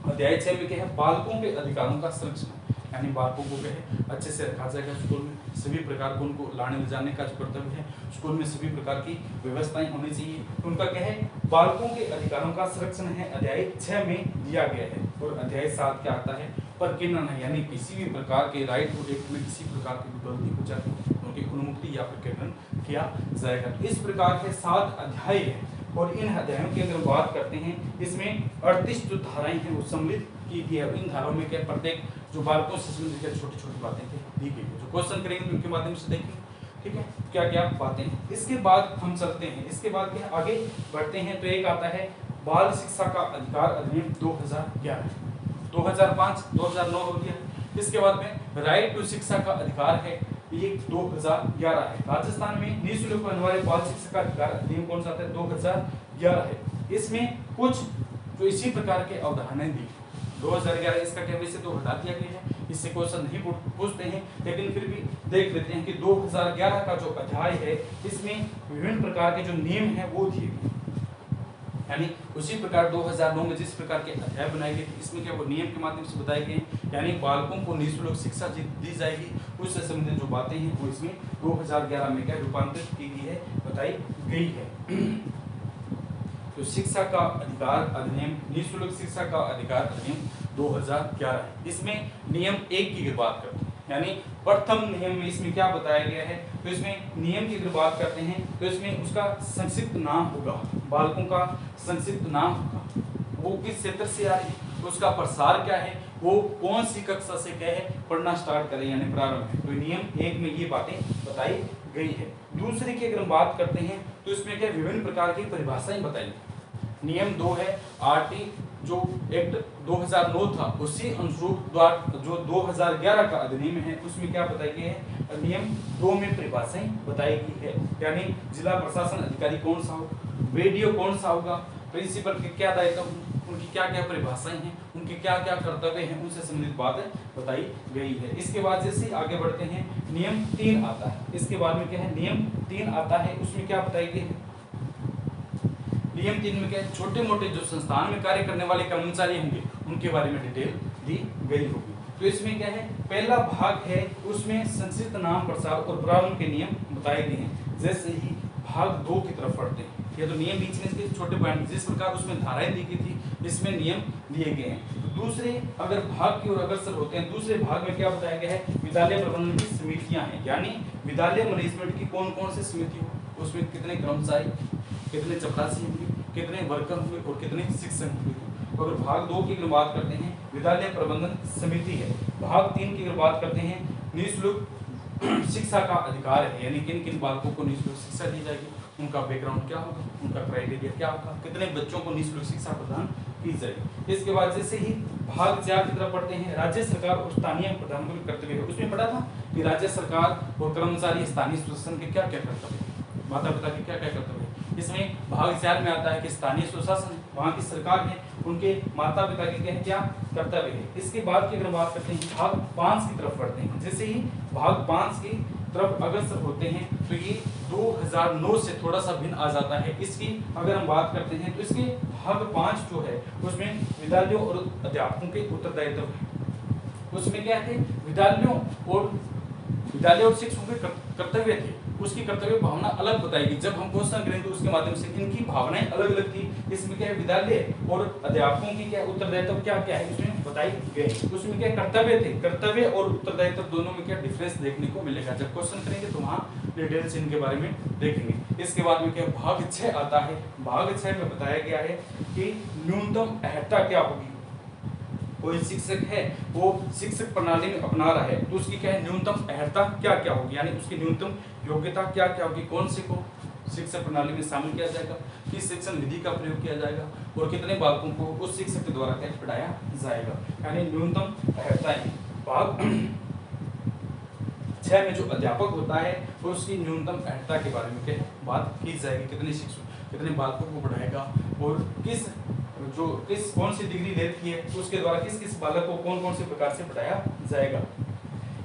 अध्याय 6 में क्या है बालकों के अधिकारों का संरक्षण, यानी बालकों को कहे अच्छे से रखा जाएगा, स्कूल में सभी प्रकार को उनको लाने ले जाने का जो कर्तव्य है, स्कूल में सभी प्रकार की व्यवस्थाएं होनी चाहिए, उनका क्या है बालकों के अधिकारों का संरक्षण है, अध्याय 6 में दिया गया है। और अध्याय 7 क्या आता है प्रकीर्णन है, यानी किसी भी प्रकार के राइट टू एक्ट में किसी प्रकार की गलती हो जाती है उनकी उन्मुक्ति या प्रकीर्णन किया जाएगा। तो इस प्रकार के 7 अध्याय है और इन अध्यायों की अगर बात करते हैं इसमें 38 जो धाराएं हैं वो सम्मिलित की गई है। इन धाराओं में क्या प्रत्येक जो बालकों से संबंधित छोटी छोटी बातें दी गई है, जो क्वेश्चन करेंगे तो उनके माध्यम से देखेंगे, ठीक है क्या क्या बातें। इसके बाद हम चलते हैं, इसके बाद क्या आगे बढ़ते हैं। तो एक आता है बाल शिक्षा का अधिकार अधिनियम 2011, 2005 2009 हो गया। इसके बाद में राइट टू शिक्षा का अधिकार है, ये 2011 है। राजस्थान में निःशुल्क अनिवार्य बाल शिक्षा का अधिकार अधिनियम कौन सा है 2011 है। इसमें कुछ जो इसी प्रकार के अवधारणाएं दी 2011, इसका क्या वैसे तो हटा दिया गया है, इससे क्वेश्चन नहीं पूछते हैं, लेकिन फिर भी देख लेते हैं कि 2011 का जो अध्याय है इसमें विभिन्न प्रकार के जो नियम है वो दिए गए, यानी उसी प्रकार 2009 में जिस प्रकार के अध्याय बनाए गए थे इसमें क्या वो नियम के माध्यम से बताए गए, यानी बालकों को निःशुल्क शिक्षा दी जाएगी, उससे संबंधित जो बातें हैं वो इसमें 2011 में क्या रूपांतरित की गई है, बताई गई है। तो शिक्षा का अधिकार अधिनियम, निःशुल्क शिक्षा का अधिकार अधिनियम 2011 है। इसमें नियम 1 की बात करते हैं, यानी प्रथम नियम में इसमें क्या बताया गया है, तो इसमें नियम की अगर बात करते हैं तो इसमें उसका संक्षिप्त नाम होगा, बालकों का संक्षिप्त नाम होगा, वो किस क्षेत्र से आ रही है, उसका प्रसार क्या है, वो कौन सी कक्षा से क्या है पढ़ना स्टार्ट करें, यानी प्रारंभ है। तो नियम 1 में ये बातें बताई गई है। दूसरे की अगर हम बात करते हैं तो इसमें क्या विभिन्न प्रकार की परिभाषाएं बताई। नियम 2 है आरटी जो एक्ट 2009 था उसी अनुरूप जो 2011 का अधिनियम है उसमें क्या बताई गई है, नियम 2 में परिभाषाएं बताई गई है, यानी जिला प्रशासन अधिकारी कौन सा होगा, वीडियो कौन सा होगा, प्रिंसिपल के क्या दायित्व, उनकी क्या क्या परिभाषाएं हैं, उनके क्या क्या कर्तव्य हैं, उनसे संबंधित बातें बताई गई है। इसके बाद जैसे आगे बढ़ते हैं नियम 3 आता है। इसके बाद में क्या है नियम 3 आता है, उसमें क्या बताई गई है, नियम 3 में क्या छोटे मोटे जो संस्थान में कार्य करने वाले कर्मचारी होंगे उनके बारे में डिटेल दी गई होगी। तो इसमें क्या है पहला भाग है उसमें संक्षिप्त नाम प्रसार और प्रारंभ के नियम बताए गए हैं। जैसे ही भाग 2 की तरफ बढ़ते हैं, ये तो नियम बीच में इसके छोटे पॉइंट, जिस प्रकार उसमें धाराएं दी गई थी इसमें नियम दिए गए हैं। तो दूसरे अगर भाग की ओर अग्रसर होते हैं, दूसरे भाग में क्या बताया गया है, विद्यालय प्रबंधन की समितियां हैं, यानी विद्यालय मैनेजमेंट की कौन कौन सी समिति हो, उसमें कितने कर्मचारी, कितने चपरासी होंगे, कितने वर्कर होंगे और कितने शिक्षक होंगे। तो अगर भाग 2 की अगर बात करते हैं विद्यालय प्रबंधन समिति है। भाग 3 की अगर बात करते हैं निःशुल्क शिक्षा का अधिकार है, यानी किन किन बालकों को निःशुल्क शिक्षा दी जाएगी, उनका बैकग्राउंड क्या होगा, उनका क्राइटेरिया क्या होगा, कितने बच्चों को निःशुल्क शिक्षा प्रदान की जाएगी। इसके बाद जैसे ही भाग 4 की तरफ पढ़ते हैं राज्य सरकार और स्थानीय प्रधानों के कर्तव्य है। उसमें पढ़ा था कि राज्य सरकार और कर्मचारी स्थानीय स्वशासन के क्या क्या कर्तव्य, माता पिता के क्या क्या कर्तव्य। इसमें भाग 4 में आता है कि स्थानीय स्वशासन वहाँ की सरकार है, उनके माता पिता के क्या कर्तव्य है। इसके बाद की अगर बात करते हैं भाग 5 की तरफ पढ़ते हैं, जैसे ही भाग 5 की तरफ अग्रसर होते हैं तो ये 2009 से थोड़ा सा भिन्न आ जाता है। इसकी अगर हम बात करते हैं तो इसके भाग 5 जो है उसमें विद्यालयों और अध्यापकों के उत्तरदायित्व है। उसमें क्या थे, विद्यालय और शिक्षकों के कर्तव्य थे, उसकी कर्तव्य भावना अलग बताएगी। जब हम क्वेश्चन करेंगे तो उसके माध्यम से इनकी भावनाएं अलग अलग थी। इसमें क्या है, विद्यालय और अध्यापकों की क्या उत्तरदायित्व क्या क्या है उसमें बताई गई। उसमें क्या कर्तव्य थे, कर्तव्य और उत्तरदायित्व दोनों में क्या डिफरेंस देखने को मिलेगा। जब क्वेश्चन करेंगे तो वहाँ डिटेल्स इनके बारे में देखेंगे। इसके बाद में क्या भाग 6 आता है। भाग 6 में बताया गया है कि न्यूनतम अहर्ता क्या होगी। कोई शिक्षक है वो शिक्षक प्रणाली में अपना रहा है तो उसकी क्या है, न्यूनतम अहर्ता क्या क्या होगी, यानी उसकी न्यूनतम योग्यता क्या क्या होगी, कौन से को शिक्षक प्रणाली में शामिल किया जाएगा, किस शिक्षण विधि का प्रयोग किया जाएगा और कितने बालकों को उस शिक्षक के द्वारा क्या पढ़ाया जाएगा, यानी न्यूनतम अहर्ता है। भाग 6 में जो अध्यापक होता है वो उसकी न्यूनतम अहर्ता के बारे में क्या बात की जाएगी, कितने शिक्षक कितने बालकों को पढ़ाएगा और किस कौन सी डिग्री ले रखी है उसके द्वारा किस किस बालक को कौन कौन से प्रकार से पढ़ाया जाएगा।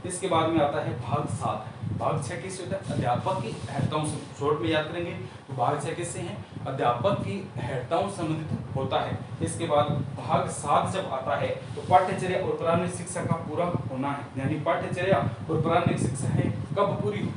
इसके बाद में आता है भाग 7। भाग 6 किससे होता है, अध्यापक की अहर्ताओं से, शॉर्ट में याद करेंगे तो भाग 6 किससे है, अध्यापक की अहर्ताओं संबंधित होता है। इसके बाद भाग 7 जब आता है तो पाठ्यचर्या और प्रारंभिक शिक्षा का पूरा होना है, यानी पाठ्यचर्या और प्रारंभिक शिक्षा है कब पूरी हो,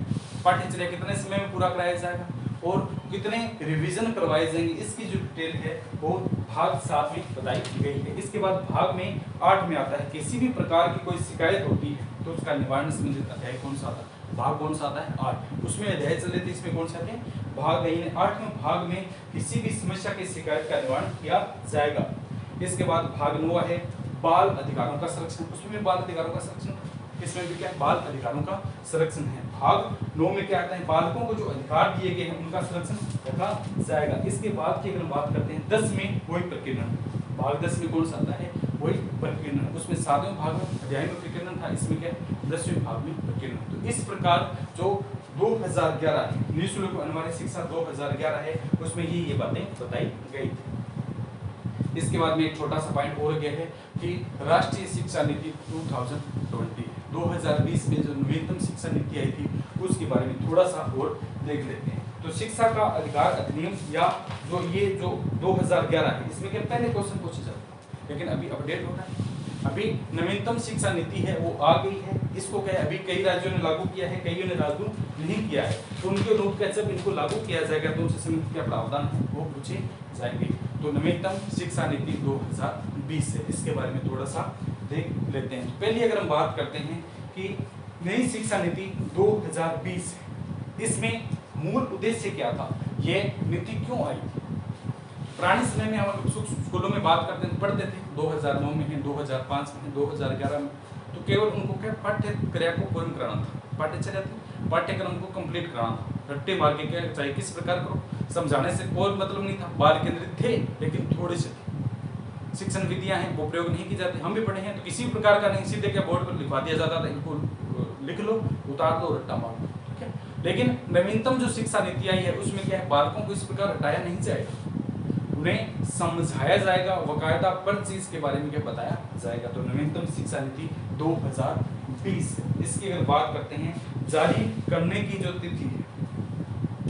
पाठ्यचर्या कितने समय में पूरा कराया जाएगा और कितने रिवीजन करवाए जाएंगे, इसकी जो डिटेल है वो भाग 7 में बताई गई है। इसके बाद भाग में 8 में आता है किसी भी प्रकार की कोई शिकायत होती है तो उसका निवारण संबंधित अध्याय कौन सा आता है, भाग कौन सा आता है 8। उसमें अध्याय चल रहे थे, इसमें कौन सा है भाग 8वें भाग में किसी भी समस्या की शिकायत का निवारण किया जाएगा। इसके बाद भाग 9 है बाल अधिकारों का संरक्षण। उसमें भी बाल अधिकारों का संरक्षण, इसमें भी क्या बाल अधिकारों का संरक्षण है। भाग 9 में क्या आता है, बालकों को जो अधिकार दिए गए हैं उनका संरक्षण रखा जाएगा। इसके बाद की अगर बात करते हैं 10 में वही प्रकीर्णन, भाग 10 में कौन सा आता है वही प्रकीर्णन। उसमें 7वें भाग में अध्याय में प्रकीर्णन था, इसमें क्या 10वें भाग में प्रकीर्णन। तो इस प्रकार जो 2011 है निःशुल्क अनिवार्य शिक्षा 2011 है उसमें ये बातें बताई गई थी। इसके बाद में एक छोटा सा पॉइंट और गया है कि राष्ट्रीय शिक्षा नीति 2020 में जो नवीनतम शिक्षा नीति आई थी उसके बारे में थोड़ा सा और देख लेते हैं। तो शिक्षा का अधिकार अधिनियम या जो 2011 है इसमें क्या पहले क्वेश्चन पूछे जाते हैं, लेकिन अभी अपडेट हो रहा है। अभी नवीनतम शिक्षा नीति है वो आ गई है, इसको क्या है अभी कई राज्यों ने लागू किया है, कईयों ने लागू नहीं किया है। तो उनके रूप का जब इनको लागू किया जाएगा तो उनसे संबंधित क्या प्रावधान है वो पूछे जाएंगे। तो नवीनतम शिक्षा नीति 2020 है, इसके बारे में थोड़ा सा देख लेते हैं। तो पहले अगर हम बात करते हैं कि नई शिक्षा नीति 2020 है, इसमें मूल उद्देश्य क्या था, ये नीति क्यों आई। पुराने समय में हम स्कूलों में बात करते थे, पढ़ते थे 2009 में है, 2005 में है, 2011 में, तो केवल उनको क्या पाठ्यक्रिया को पूर्ण कराना था, पाठ्यचर्या थी, पाठ्यक्रम को कंप्लीट कराना था। रट्टे मार के क्या चाहे किस प्रकार करो, समझाने से कोई मतलब नहीं था। बाल केंद्रित थे लेकिन थोड़े से थे, शिक्षण विधियां हैं वो प्रयोग नहीं की जाती। हम भी पढ़े हैं तो किसी भी प्रकार का नहीं, सीधे क्या बोर्ड पर लिखवा दिया जाता था, इनको लिख लो उतार दो रट्टा मार दो, ठीक है। लेकिन नवीनतम जो शिक्षा नीति आई है उसमें क्या है, बालकों को इस प्रकार हटाया नहीं जाएगा, उन्हें समझाया जाएगा, वकायदा पर चीज के बारे में क्या बताया जाएगा। तो नवीनतम शिक्षा नीति 2020। इसकी अगर बात करते हैं जारी करने की जो तिथि है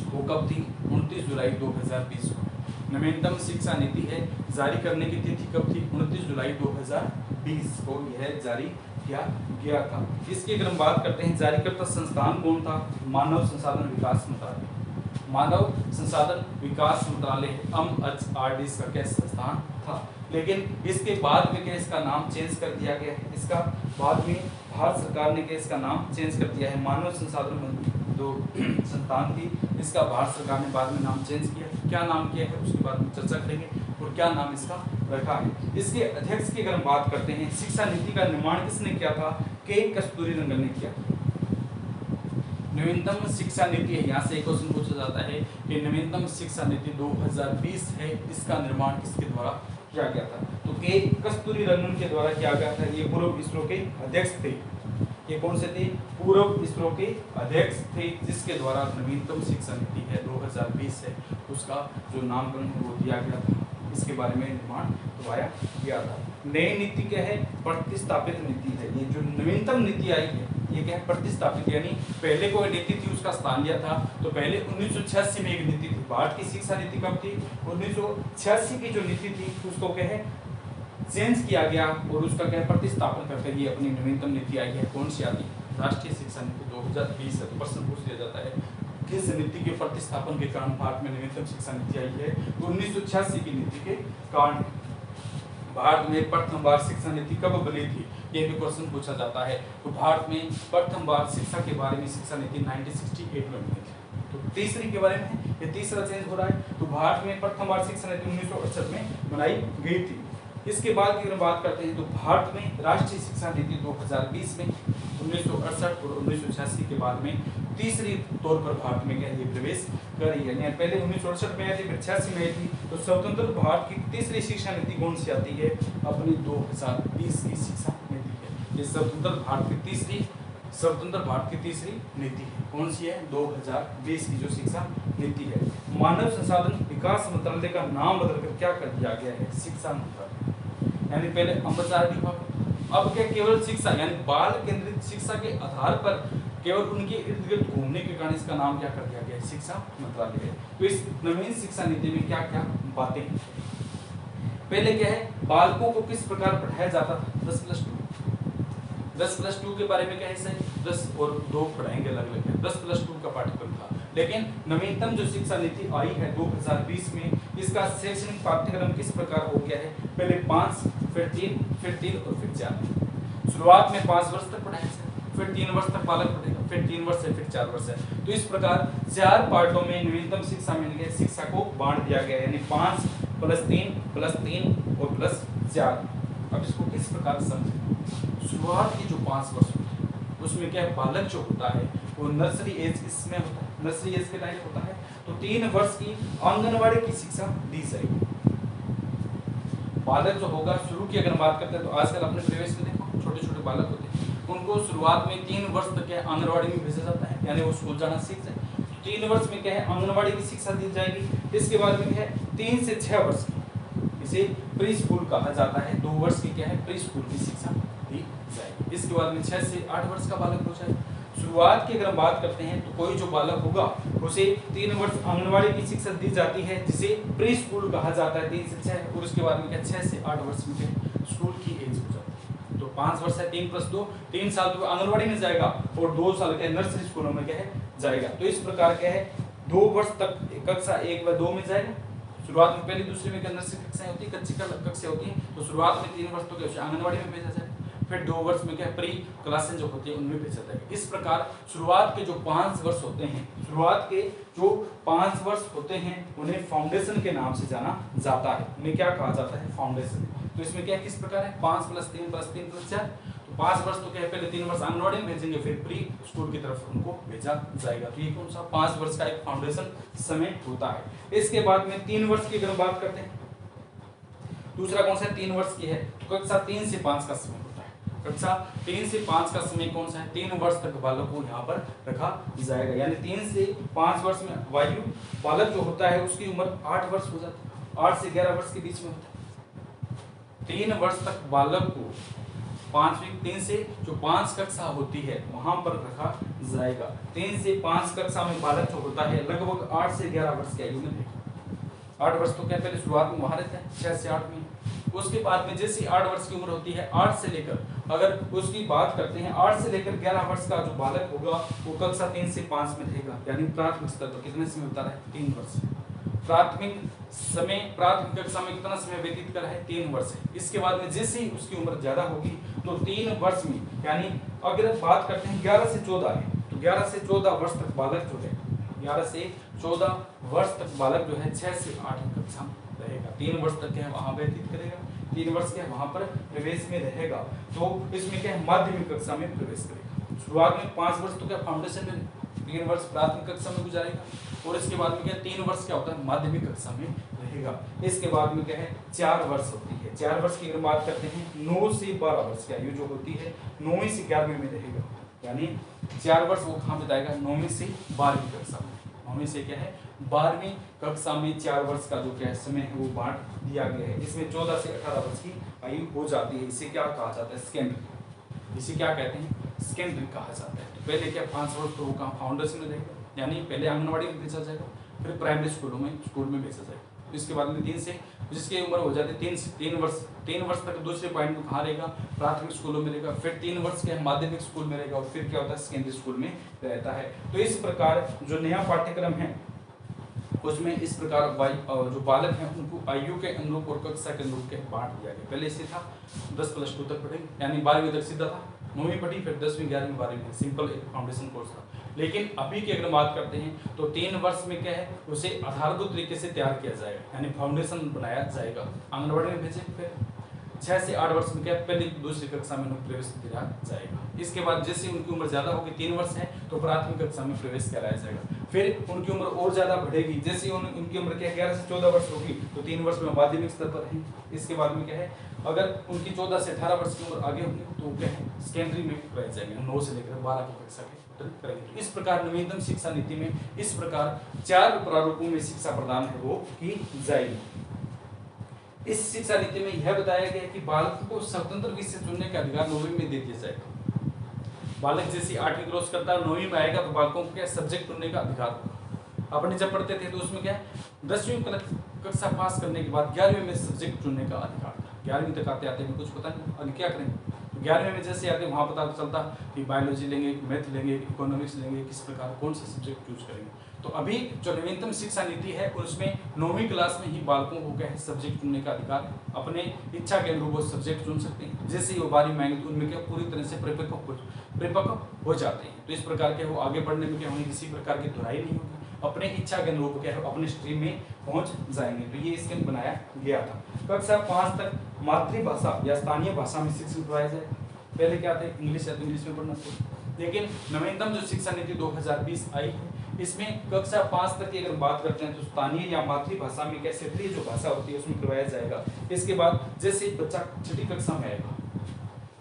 वो कब थी, 29 जुलाई 2020 को नवीनतम शिक्षा नीति है। जारी करने की तिथि कब थी, 29 जुलाई 2020 को यह जारी किया गया था। इसकी अगर हम बात करते हैं जारीकर्ता संस्थान कौन था, मानव संसाधन विकास मंत्रालय। मानव संसाधन विकास मंत्रालय MHRD इसका क्या संस्थान था। लेकिन इसके बाद में क्या इसका नाम चेंज कर दिया गया है, इसका बाद में भारत सरकार ने क्या इसका नाम चेंज कर दिया है। मानव संसाधन जो संस्थान थी इसका भारत सरकार ने बाद में नाम चेंज किया, क्या नाम किया है उसके बाद में चर्चा करेंगे और क्या नाम इसका रखा है। इसके अध्यक्ष की अगर हम बात करते हैं, शिक्षा नीति का निर्माण किसने किया था, के कस्तूरीरंगन ने किया। नवीनतम शिक्षा नीति है, यहाँ से एक क्वेश्चन पूछा जाता है कि नवीनतम शिक्षा नीति 2020 है, इसका निर्माण किसके द्वारा किया गया था, तो के कस्तूरीरंगन के द्वारा किया गया था। ये पूर्व इसरो के अध्यक्ष थे, ये कौन से थे, पूर्व इसरो के अध्यक्ष थे, जिसके द्वारा नवीनतम शिक्षा नीति है 2020 है उसका जो नामकरण है वो दिया गया था, इसके बारे में निर्माण करवाया गया था। नई नीति क्या है, प्रतिस्थापित नीति है। ये जो नवीनतम नीति आई है ये क्या है, प्रतिस्थापित, यानी पहले कोई नीति थी उसका स्थान लिया था। तो पहले 1986 में एक नीति थी, भारत की शिक्षा नीति कब थी, 1986 की जो नीति थी उसको क्या है चेंज किया गया और उसका क्या प्रतिस्थापन करके ये अपनी नवीनतम नीति आई है। कौन सी आई, राष्ट्रीय शिक्षा नीति 2020 है। तो प्रश्न पूछ लिया जाता है किस नीति के प्रतिस्थापन के कारण भारत में नवीनतम शिक्षा नीति आई है, तो 1986 की नीति के कारण। भारत में प्रथम बार शिक्षा नीति कब बनी थी, ये भी क्वेश्चन पूछा जाता है। तो भारत में प्रथम बार शिक्षा के बारे में शिक्षा नीति 1968 में बनी थी। तो तीसरी के बारे में, ये तीसरा चेंज हो रहा है। तो भारत में प्रथम बार शिक्षा नीति 1968 में बनाई गई थी। इसके बाद की बात करते हैं तो भारत में राष्ट्रीय शिक्षा नीति 2020 में 1968 और 1986 के बाद में तीसरी तौर पर भारत में क्या ये प्रवेश कर रही है। यानी पहले 1968 में आई थी, फिर 86 में आई थी। तो स्वतंत्र भारत की तीसरी शिक्षा नीति कौन सी आती है, अपनी 2020 की शिक्षा नीति है। ये स्वतंत्र भारत की तीसरी नीति है, कौन सी है, 2020 की जो शिक्षा नीति है। मानव संसाधन विकास मंत्रालय का नाम बदलकर क्या कर दिया गया है, शिक्षा मंत्रालय, यानी पहले MHRD था, अब क्या केवल शिक्षा यानी बाल केंद्रित शिक्षा के आधार पर केवल उनके इर्द गिर्द घूमने के कारण इसका नाम क्या कर दिया गया, शिक्षा मंत्रालय है। तो इस नवीन शिक्षा नीति में क्या क्या बातें, पहले क्या है, बालकों को किस प्रकार पढ़ाया जाता था, 10+2 के बारे में क्या है, 10 और 2 पढ़ाएंगे अलग अलग, 10+2 का पाठ्यक्रम था। लेकिन नवीनतम जो शिक्षा नीति आई है 2020 में, इसका शैक्षणिक पाठ्यक्रम किस प्रकार हो गया है, पहले 5, फिर 3 और फिर 4। शुरुआत में 5 वर्ष तक पढ़ाया जाए, फिर 3 वर्ष तक बालक पढ़ेगा, फिर 3 वर्ष है, फिर 4 वर्ष है। तो इस प्रकार 4 पार्टों में नवीनतम शिक्षा मिल गया, शिक्षा को बांट दिया गया, यानी 5 + 3 और +4। अब इसको किस प्रकार समझें, शुरुआत की जो 5 वर्ष होते हैं उसमें क्या बालक जो होता है वो नर्सरी एज इसमें होता है, नर्सरी एज के लायक होता है। तो 3 वर्ष की आंगनवाड़ी की शिक्षा दी जाएगी। बालक जो होगा शुरू की अगर बात करते हैं तो आजकल अपने परिवेश में देखो छोटे छोटे बालक होते हैं, उनको शुरुआत में 3 वर्ष तक क्या आंगनवाड़ी में भेजा जाता है, यानी वो स्कूल जाना सीख जाए। 3 वर्ष में क्या है आंगनवाड़ी की शिक्षा दी जाएगी। इसके बाद में क्या है 3 से 6 वर्ष की, इसे प्री स्कूल कहा जाता है, 2 वर्ष की क्या है प्री स्कूल की शिक्षा दी जाएगी। इसके बाद में 6 से 8 वर्ष का बालक हो जाए। शुरुआत की अगर हम बात करते हैं तो कोई जो बालक होगा उसे 3 वर्ष आंगनवाड़ी की शिक्षा दी जाती है, जिसे प्री स्कूल कहा जाता है, 3 से 6, और उसके बाद में क्या 6 से 8 वर्ष में स्कूल की एज हो जाती है। तो 5 वर्ष है, 3 + 2, 3 साल तो आंगनवाड़ी में जाएगा और 2 साल क्या नर्सरी स्कूलों में क्या है जाएगा। तो इस प्रकार क्या है 2 वर्ष तक कक्षा 1 व 2 में जाएगा। शुरुआत में पहली दूसरी में नर्सरी कक्षाएं होती है, कच्ची कक्षा होती है। तो शुरुआत में 3 वर्ष तो क्या आंगनवाड़ी में भेजा जाएगा, फिर 2 वर्ष में क्या प्री क्लासें जो होती है उनमें भेजा जाएगा। इस प्रकार शुरुआत के जो 5 वर्ष होते हैं, उन्हें फाउंडेशन के नाम से जाना जाता है। उन्हें क्या कहा जाता है, फाउंडेशन। तो इसमें क्या किस प्रकार है 5 + 3 + 3 + 4। तो 5 वर्ष तो क्या है पहले 3 वर्ष आंगनवाड़ी में भेजेंगे, फिर प्री स्कूल की तरफ उनको भेजा जाएगा। तो ये कौन सा 5 वर्ष का एक फाउंडेशन समय होता है। इसके बाद में 3 वर्ष की अगर बात करते हैं, दूसरा कौन सा 3 वर्ष की है, तो कक्षा 3 से 5 का समय होता है। कक्षा 3 से 5 का समय कौन सा है, 3 वर्ष तक बालक को यहाँ पर रखा जाएगा। यानी 3 से 5 वर्ष में वायु बालक जो होता है उसकी उम्र 8 वर्ष हो जाती है, 8 से 11 वर्ष के बीच में होता है। 3 वर्ष तक बालक को 3 से जो 5 कक्षा होती है वहां पर रखा जाएगा। 3 से 5 कक्षा में बालक जो होता है लगभग 8 से 11 वर्ष की आयु में। 8 वर्ष तो क्या पहले शुरुआत में वहां रहता है, 6 से 8 में, उसके बाद में जैसे 8 वर्ष की उम्र होती है, 8 से लेकर, अगर उसकी बात करते हैं 8 से लेकर 11 वर्ष का जो बालक होगा वो कक्षा 3 से 5 में रहेगा, यानी प्राथमिक स्तर पर कितने समय होता है, 3 वर्ष। प्राथमिक कक्षा में कितना समय व्यतीत कर रहा है, 3 वर्ष है। इसके बाद में जैसे ही उसकी उम्र ज्यादा होगी तो 3 वर्ष में, यानी अगर बात करते हैं 11 से 14 है, तो 11 से 14 वर्ष तक बालक जो है, 11 से 14 वर्ष तक बालक जो है 6 से 8 कक्षा में रहेगा, 3 वर्ष तक क्या वहां व्यतीत करेगा, 3 वर्ष के वहां पर प्रवेश में रहेगा। तो इसमें क्या है, माध्यमिक कक्षा में प्रवेश करेगा। शुरुआत में 5 वर्ष तो क्या फाउंडेशन में, 3 वर्ष प्राथमिक कक्षा में गुजारेगा, और इसके बाद में क्या 3 वर्ष क्या होता है, माध्यमिक कक्षा में रहेगा। इसके बाद में क्या है, 4 वर्ष होती है। 4 वर्ष की अगर बात करते हैं, 9 से 12 वर्ष की आयु जो होती है 9वीं से 11वीं में रहेगा, यानी 4 वर्ष वो कहाँ बिताएगा, 9वीं से 12वीं कक्षा में। 9वीं से क्या है, 12वीं कक्षा में 4 वर्ष का जो क्या समय है वो बांट दिया गया है। इसमें 14 से 18 वर्ष की आयु हो जाती है। इसे क्या कहा जाता है, सेकेंडरी। इसे क्या कहते हैं, सेकेंडरी कहा जाता है। तो पहले क्या 5 वर्ष तो वो कहाँ फाउंडेशन में रहेगा, यानी पहले आंगनबाड़ी में भेजा जाएगा, फिर प्राइमरी स्कूल में भेजा जाएगा। तो इसके बाद में 3 से जिसकी उम्र हो जाती है 3 वर्ष तक दूसरे पॉइंट में कहाँ रहेगा, प्राथमिक स्कूलों में रहेगा, फिर 3 वर्ष के माध्यमिक स्कूल में रहेगा, और फिर क्या होता है, सेकेंडरी स्कूल में रहता है। तो इस प्रकार जो नया पाठ्यक्रम है उसमें इस प्रकार जो बालक हैं उनको आयु के अनुरूप और कक्षा के अनुरूप के बांट दिया गया। पहले से था 10+2 तक पढ़ेंगे, यानी 12वीं तक सीधा था, 9वीं पढ़ी, फिर 10वीं 11वीं 12वीं, सिंपल एक फाउंडेशन कोर्स था। लेकिन अभी की अगर बात करते हैं तो 3 वर्ष में क्या है, उसे आधारभूत तरीके से तैयार किया जाएगा, यानी फाउंडेशन बनाया जाएगा, आंगनबाड़ी में भेजे, फिर 6 से 8 वर्ष में क्या पहली दूसरी कक्षा में प्रवेश दिया जाएगा। इसके बाद जैसे उनकी उम्र ज्यादा होगी, 3 वर्ष है, तो प्राथमिक कक्षा में प्रवेश कराया जाएगा। फिर उनकी उम्र और ज्यादा बढ़ेगी, जैसे उनकी उम्र क्या 11 से 14 वर्ष होगी तो 3 वर्ष में माध्यमिक स्तर पर रहेंगे। इसके बाद में क्या है, अगर उनकी 14 से 18 वर्ष की उम्र आगे होगी तो क्या है, सेकेंडरी में रह जाएंगे, 9 से लेकर 12 की कक्षा के करेंगे। इस प्रकार नवीनतम शिक्षा नीति में इस प्रकार 4 प्रारूपों में शिक्षा प्रदान है वो की जाएगी। इस शिक्षा नीति में यह बताया गया है कि बालकों को स्वतंत्र विषय चुनने का अधिकार 9वीं में दे दिया जाएगा। बालक जैसे 8वीं क्रॉस करता है 9वीं में आएगा तो बालकों को क्या सब्जेक्ट चुनने का अधिकार होगा। अपने जब पढ़ते थे तो उसमें क्या 10वीं कक्षा पास करने के बाद 11वीं में सब्जेक्ट चुनने का अधिकार था। 11वीं तक आते आते कुछ पता नहीं आगे क्या करेंगे, 11वीं में जैसे आते वहाँ पता चलता कि बायोलॉजी लेंगे, मैथ लेंगे, इकोनॉमिक्स लेंगे, किस प्रकार कौन सा सब्जेक्ट चूज करेंगे। तो अभी जो नवीनतम शिक्षा नीति है उसमें 9वीं क्लास में ही बालकों को क्या है सब्जेक्ट चुनने का अधिकार है, अपने इच्छा के अनुरूप वो सब्जेक्ट चुन सकते हैं। जैसे ही वो 12वीं में आएंगे तो उनमें क्या पूरी तरह से परिपक्व हो जाते हैं। तो इस प्रकार के वो आगे बढ़ने में क्या होंगे, किसी प्रकार की दुराई नहीं होगी, अपने इच्छा के अनुरूप क्या है अपने स्ट्रीम में पहुंच जाएंगे। तो ये इसके बनाया गया था। कक्षा 5 तक मातृभाषा या स्थानीय भाषा में शिक्षण पढ़ाया जाए। पहले क्या थे, इंग्लिश है तो इंग्लिश में पढ़ना चाहिए, लेकिन नवीनतम जो शिक्षा नीति 2020 आई है इसमें कक्षा 5 तक की अगर बात करते हैं तो स्थानीय या मातृभाषा में क्या क्षेत्रीय जो भाषा होती है उसमें करवाया जाएगा। इसके बाद जैसे बच्चा 6ठी कक्षा में आएगा,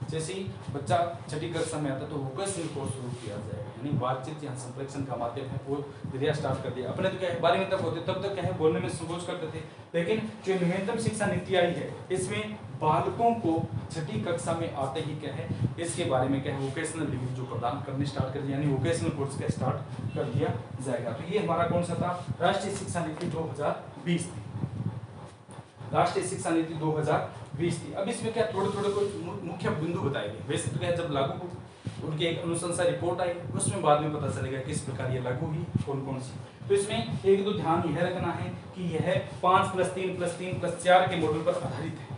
जैसे ही बच्चा 6ठी कक्षा में आता है तो वोकेशनल कोर्स शुरू किया जाएगा, यानी बातचीत या संप्रेषण का माध्यम है वो दिया स्टार्ट कर दिया। अपने तो क्या है 12वीं तक होते तब तक क्या है बोलने में संकोच करते थे, लेकिन जो नवीनतम शिक्षा नीति आई है इसमें बालकों को 6ठी कक्षा में आते ही क्या है इसके बारे में क्या है वोकेशनल डिग्री जो प्रदान करने स्टार्ट कर दिया, यानी वोकेशनल कोर्स का स्टार्ट कर दिया जाएगा। तो ये हमारा कौन सा था, राष्ट्रीय शिक्षा नीति 2020 थी, राष्ट्रीय शिक्षा नीति 2020 थी। अब इसमें क्या थोड़े थोड़े कुछ मुख्य बिंदु बताए गए। वैसे तो क्या जब लागू हो उनकी एक अनुशंसा रिपोर्ट आई उसमें बाद में पता चलेगा किस प्रकार ये लागू हुई कौन कौन सी। तो इसमें एक दो ध्यान यह रखना है कि यह 5+3+3+4 के मॉडल पर आधारित है,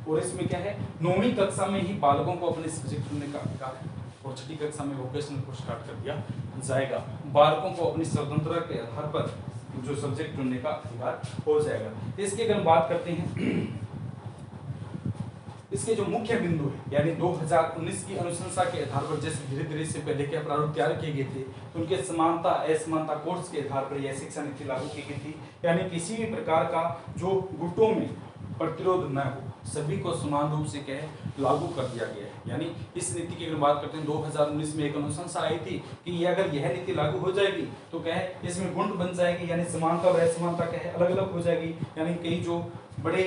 और इसमें क्या है 9वीं कक्षा में ही बालकों को अपने सब्जेक्ट चुनने का अधिकार है, और 6ठी कक्षा में वोकेशनल को स्टार्ट कर दिया जाएगा। बालकों को अपनी स्वतंत्रता के आधार पर जो सब्जेक्ट चुनने का अधिकार हो जाएगा। इसकी अगर हम बात करते हैं इसके जो मुख्य बिंदु है, यानी 2019 की अनुशंसा के आधार पर जैसे धीरे धीरे से पहले के प्रारूप तैयार किए गए थे उनके समानता असमानता कोर्स के आधार पर यह शिक्षा नीति लागू की गई थी, यानी किसी भी प्रकार का जो गुटों में प्रतिरोध न हो, सभी को समान रूप से क्या है लागू कर दिया गया है। यानी इस नीति की अगर बात करते हैं 2019 में एक अनुशंसा आई थी कि ये अगर यह नीति लागू हो जाएगी तो क्या है इसमें गुंट बन जाएगी, यानी समानता और असमानता क्या है अलग अलग हो जाएगी, यानी कई जो बड़े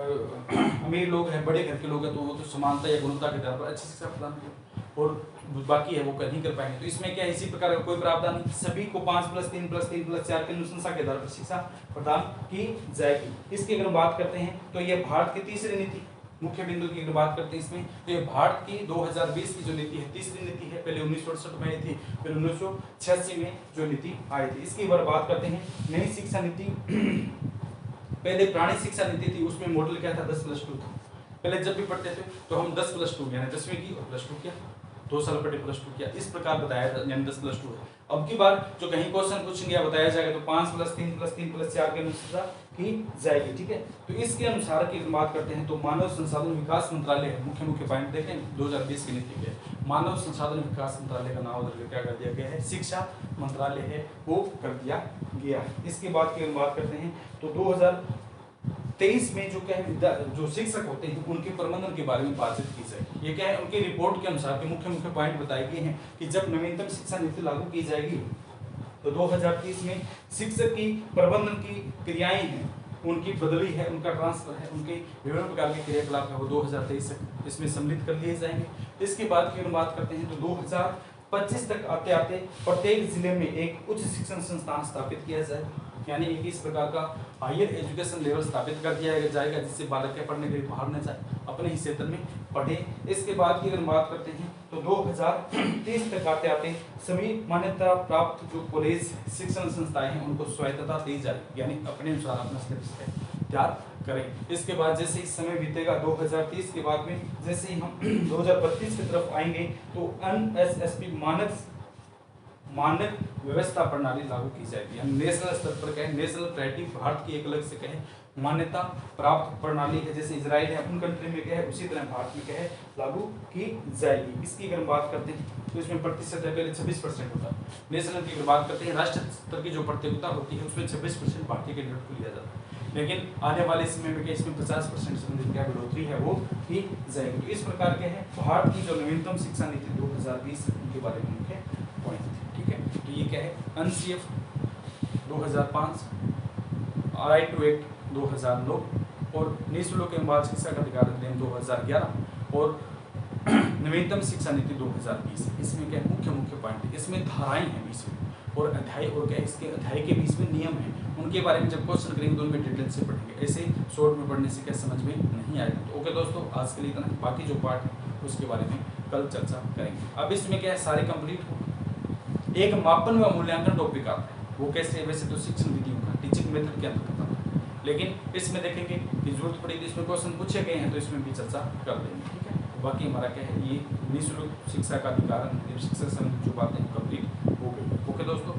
अमीर लोग हैं, बड़े घर के लोग हैं तो वो तो समानता या गुणवत्ता के आधार पर अच्छी शिक्षा प्रदान करें, और बाकी है वो नहीं कर पाएंगे। तो इसमें क्या है, इसी प्रकार का कोई प्रावधान नहीं, सभी को 5+3+3+4 के अनुशंसा के आधार पर शिक्षा प्रदान की जाएगी। इसकी अगर बात करते हैं तो ये भारत की तीसरी नीति, मुख्य बिंदु की अगर बात करते हैं इसमें, तो ये भारत की 2020 की जो नीति है तीसरी नीति है। पहले 1968 में आई थी, फिर 1986 में जो नीति आई थी। इसकी बात करते हैं नई शिक्षा नीति। पहले पुरानी शिक्षा नीति थी, उसमें मॉडल क्या था, 10+2 था। पहले जब भी पढ़ते थे तो हम 10+2 यानी 10वीं की और +2 किया, 2 साल पढ़े +2 किया, इस प्रकार बताया यानी 10+2 है। अब की बार जो कहीं क्वेश्चन पूछेंगे या बताया जाएगा तो 5+3+3+4 के अनुसार की जाएगी, ठीक है। तो इसके अनुसार की बात करते हैं तो मानव संसाधन विकास मंत्रालय है, मुख्य पॉइंट देखें 2020 की नीति के, मानव संसाधन विकास मंत्रालय का नाम बदल क्या कर दिया गया है, शिक्षा मंत्रालय है वो कर दिया गया है। इसके बाद की बात करते हैं तो 2023 में जो क्या है, जो शिक्षक होते हैं उनके प्रबंधन के बारे में बातचीत की जाएगी। ये क्या है, उनकी रिपोर्ट के अनुसार के मुख्य पॉइंट बताए गए हैं कि जब नवीनतम शिक्षा नीति लागू की जाएगी तो 2030 में शिक्षक की प्रबंधन की क्रियाएं हैं, उनकी बदली है, उनका ट्रांसफर है, उनके विभिन्न प्रकार के क्रियाकलाप है वो 2023 तक इसमें सम्मिलित कर लिए जाएंगे। इसके बाद की बात करते हैं तो 2025 तक आते आते प्रत्येक जिले में एक उच्च शिक्षण संस्थान स्थापित किया जाए, यानी एक इस प्रकार का हायर एजुकेशन लेवल स्थापित कर दिया जाएगा जिससे बालक के पढ़ने के लिए बाहर न जाए, अपने ही क्षेत्र में पढ़े। इसके बाद की अगर बात करते हैं तो 2030 तक आते आते सभी मान्यता प्राप्त जो कॉलेज शिक्षण संस्थाएं हैं उनको स्वायत्तता दी जाए, यानी अपने अनुसार अपना सिलेबस तैयार करें। इसके बाद जैसे ही समय बीतेगा 2030 के बाद में जैसे ही हम 2032 की तरफ आएंगे तो NSSP मानक व्यवस्था प्रणाली लागू की जाएगी, यानी नेशनल स्तर पर कहें, नेशनल प्रायोरिटी भारत की एक अलग से कहें मान्यता प्राप्त प्रणाली है, जैसे इजराइल है अपन कंट्री में क्या है उसी तरह भारत में क्या है लागू की जाएगी। इसकी अगर बात करते हैं तो इसमें प्रतिशत है पहले 26% होता है। नेशनल की अगर बात करते हैं राष्ट्रीय स्तर की जो प्रतियोगिता होती है उसमें 26% भारतीय कैंडिडेट को लिया जाता है, लेकिन आने वाले समय में इसमें 50% संबंधित क्या बढ़ोतरी है वो की जाएगी। तो इस प्रकार के है भारत की जो नवीनतम शिक्षा नीति 2020 के बारे में मुख्य पॉइंट, ठीक है। तो ये क्या है, NCF 2005, राइट टू एक्ट 2009 और निःशुल्क एवं बाल शिक्षा का अधिकार अधिनियम 2011 और नवीनतम शिक्षा नीति 2020। इसमें क्या मुख्य पॉइंट है, इसमें धाराएं हैं बीच में और अध्याय और क्या इसके अध्याय के बीच में नियम है, उनके बारे में जब क्वेश्चन करेंगे तो उनमें डिटेल से पढ़ेंगे, ऐसे शॉर्ट में पढ़ने से क्या समझ में नहीं आएगा। तो ओके दोस्तों, आज के लिए इतना, बाकी जो पार्ट है उसके बारे में कल चर्चा करेंगे। अब इसमें क्या है सारे कंप्लीट हो, एक मापन व मूल्यांकन टॉपिक आता है, वो कैसे, वैसे तो शिक्षण विधियों का टीचिंग मेथड के अंतर्गत आता है, लेकिन इसमें देखेंगे कि जरूरत पड़ेगी इसमें क्वेश्चन पूछे गए हैं तो इसमें भी चर्चा कर देंगे, ठीक है। बाकी हमारा क्या है, ये निःशुल्क शिक्षा का अधिकार शिक्षा संबंधी जो बातें कंप्लीट हो गई। ओके दोस्तों।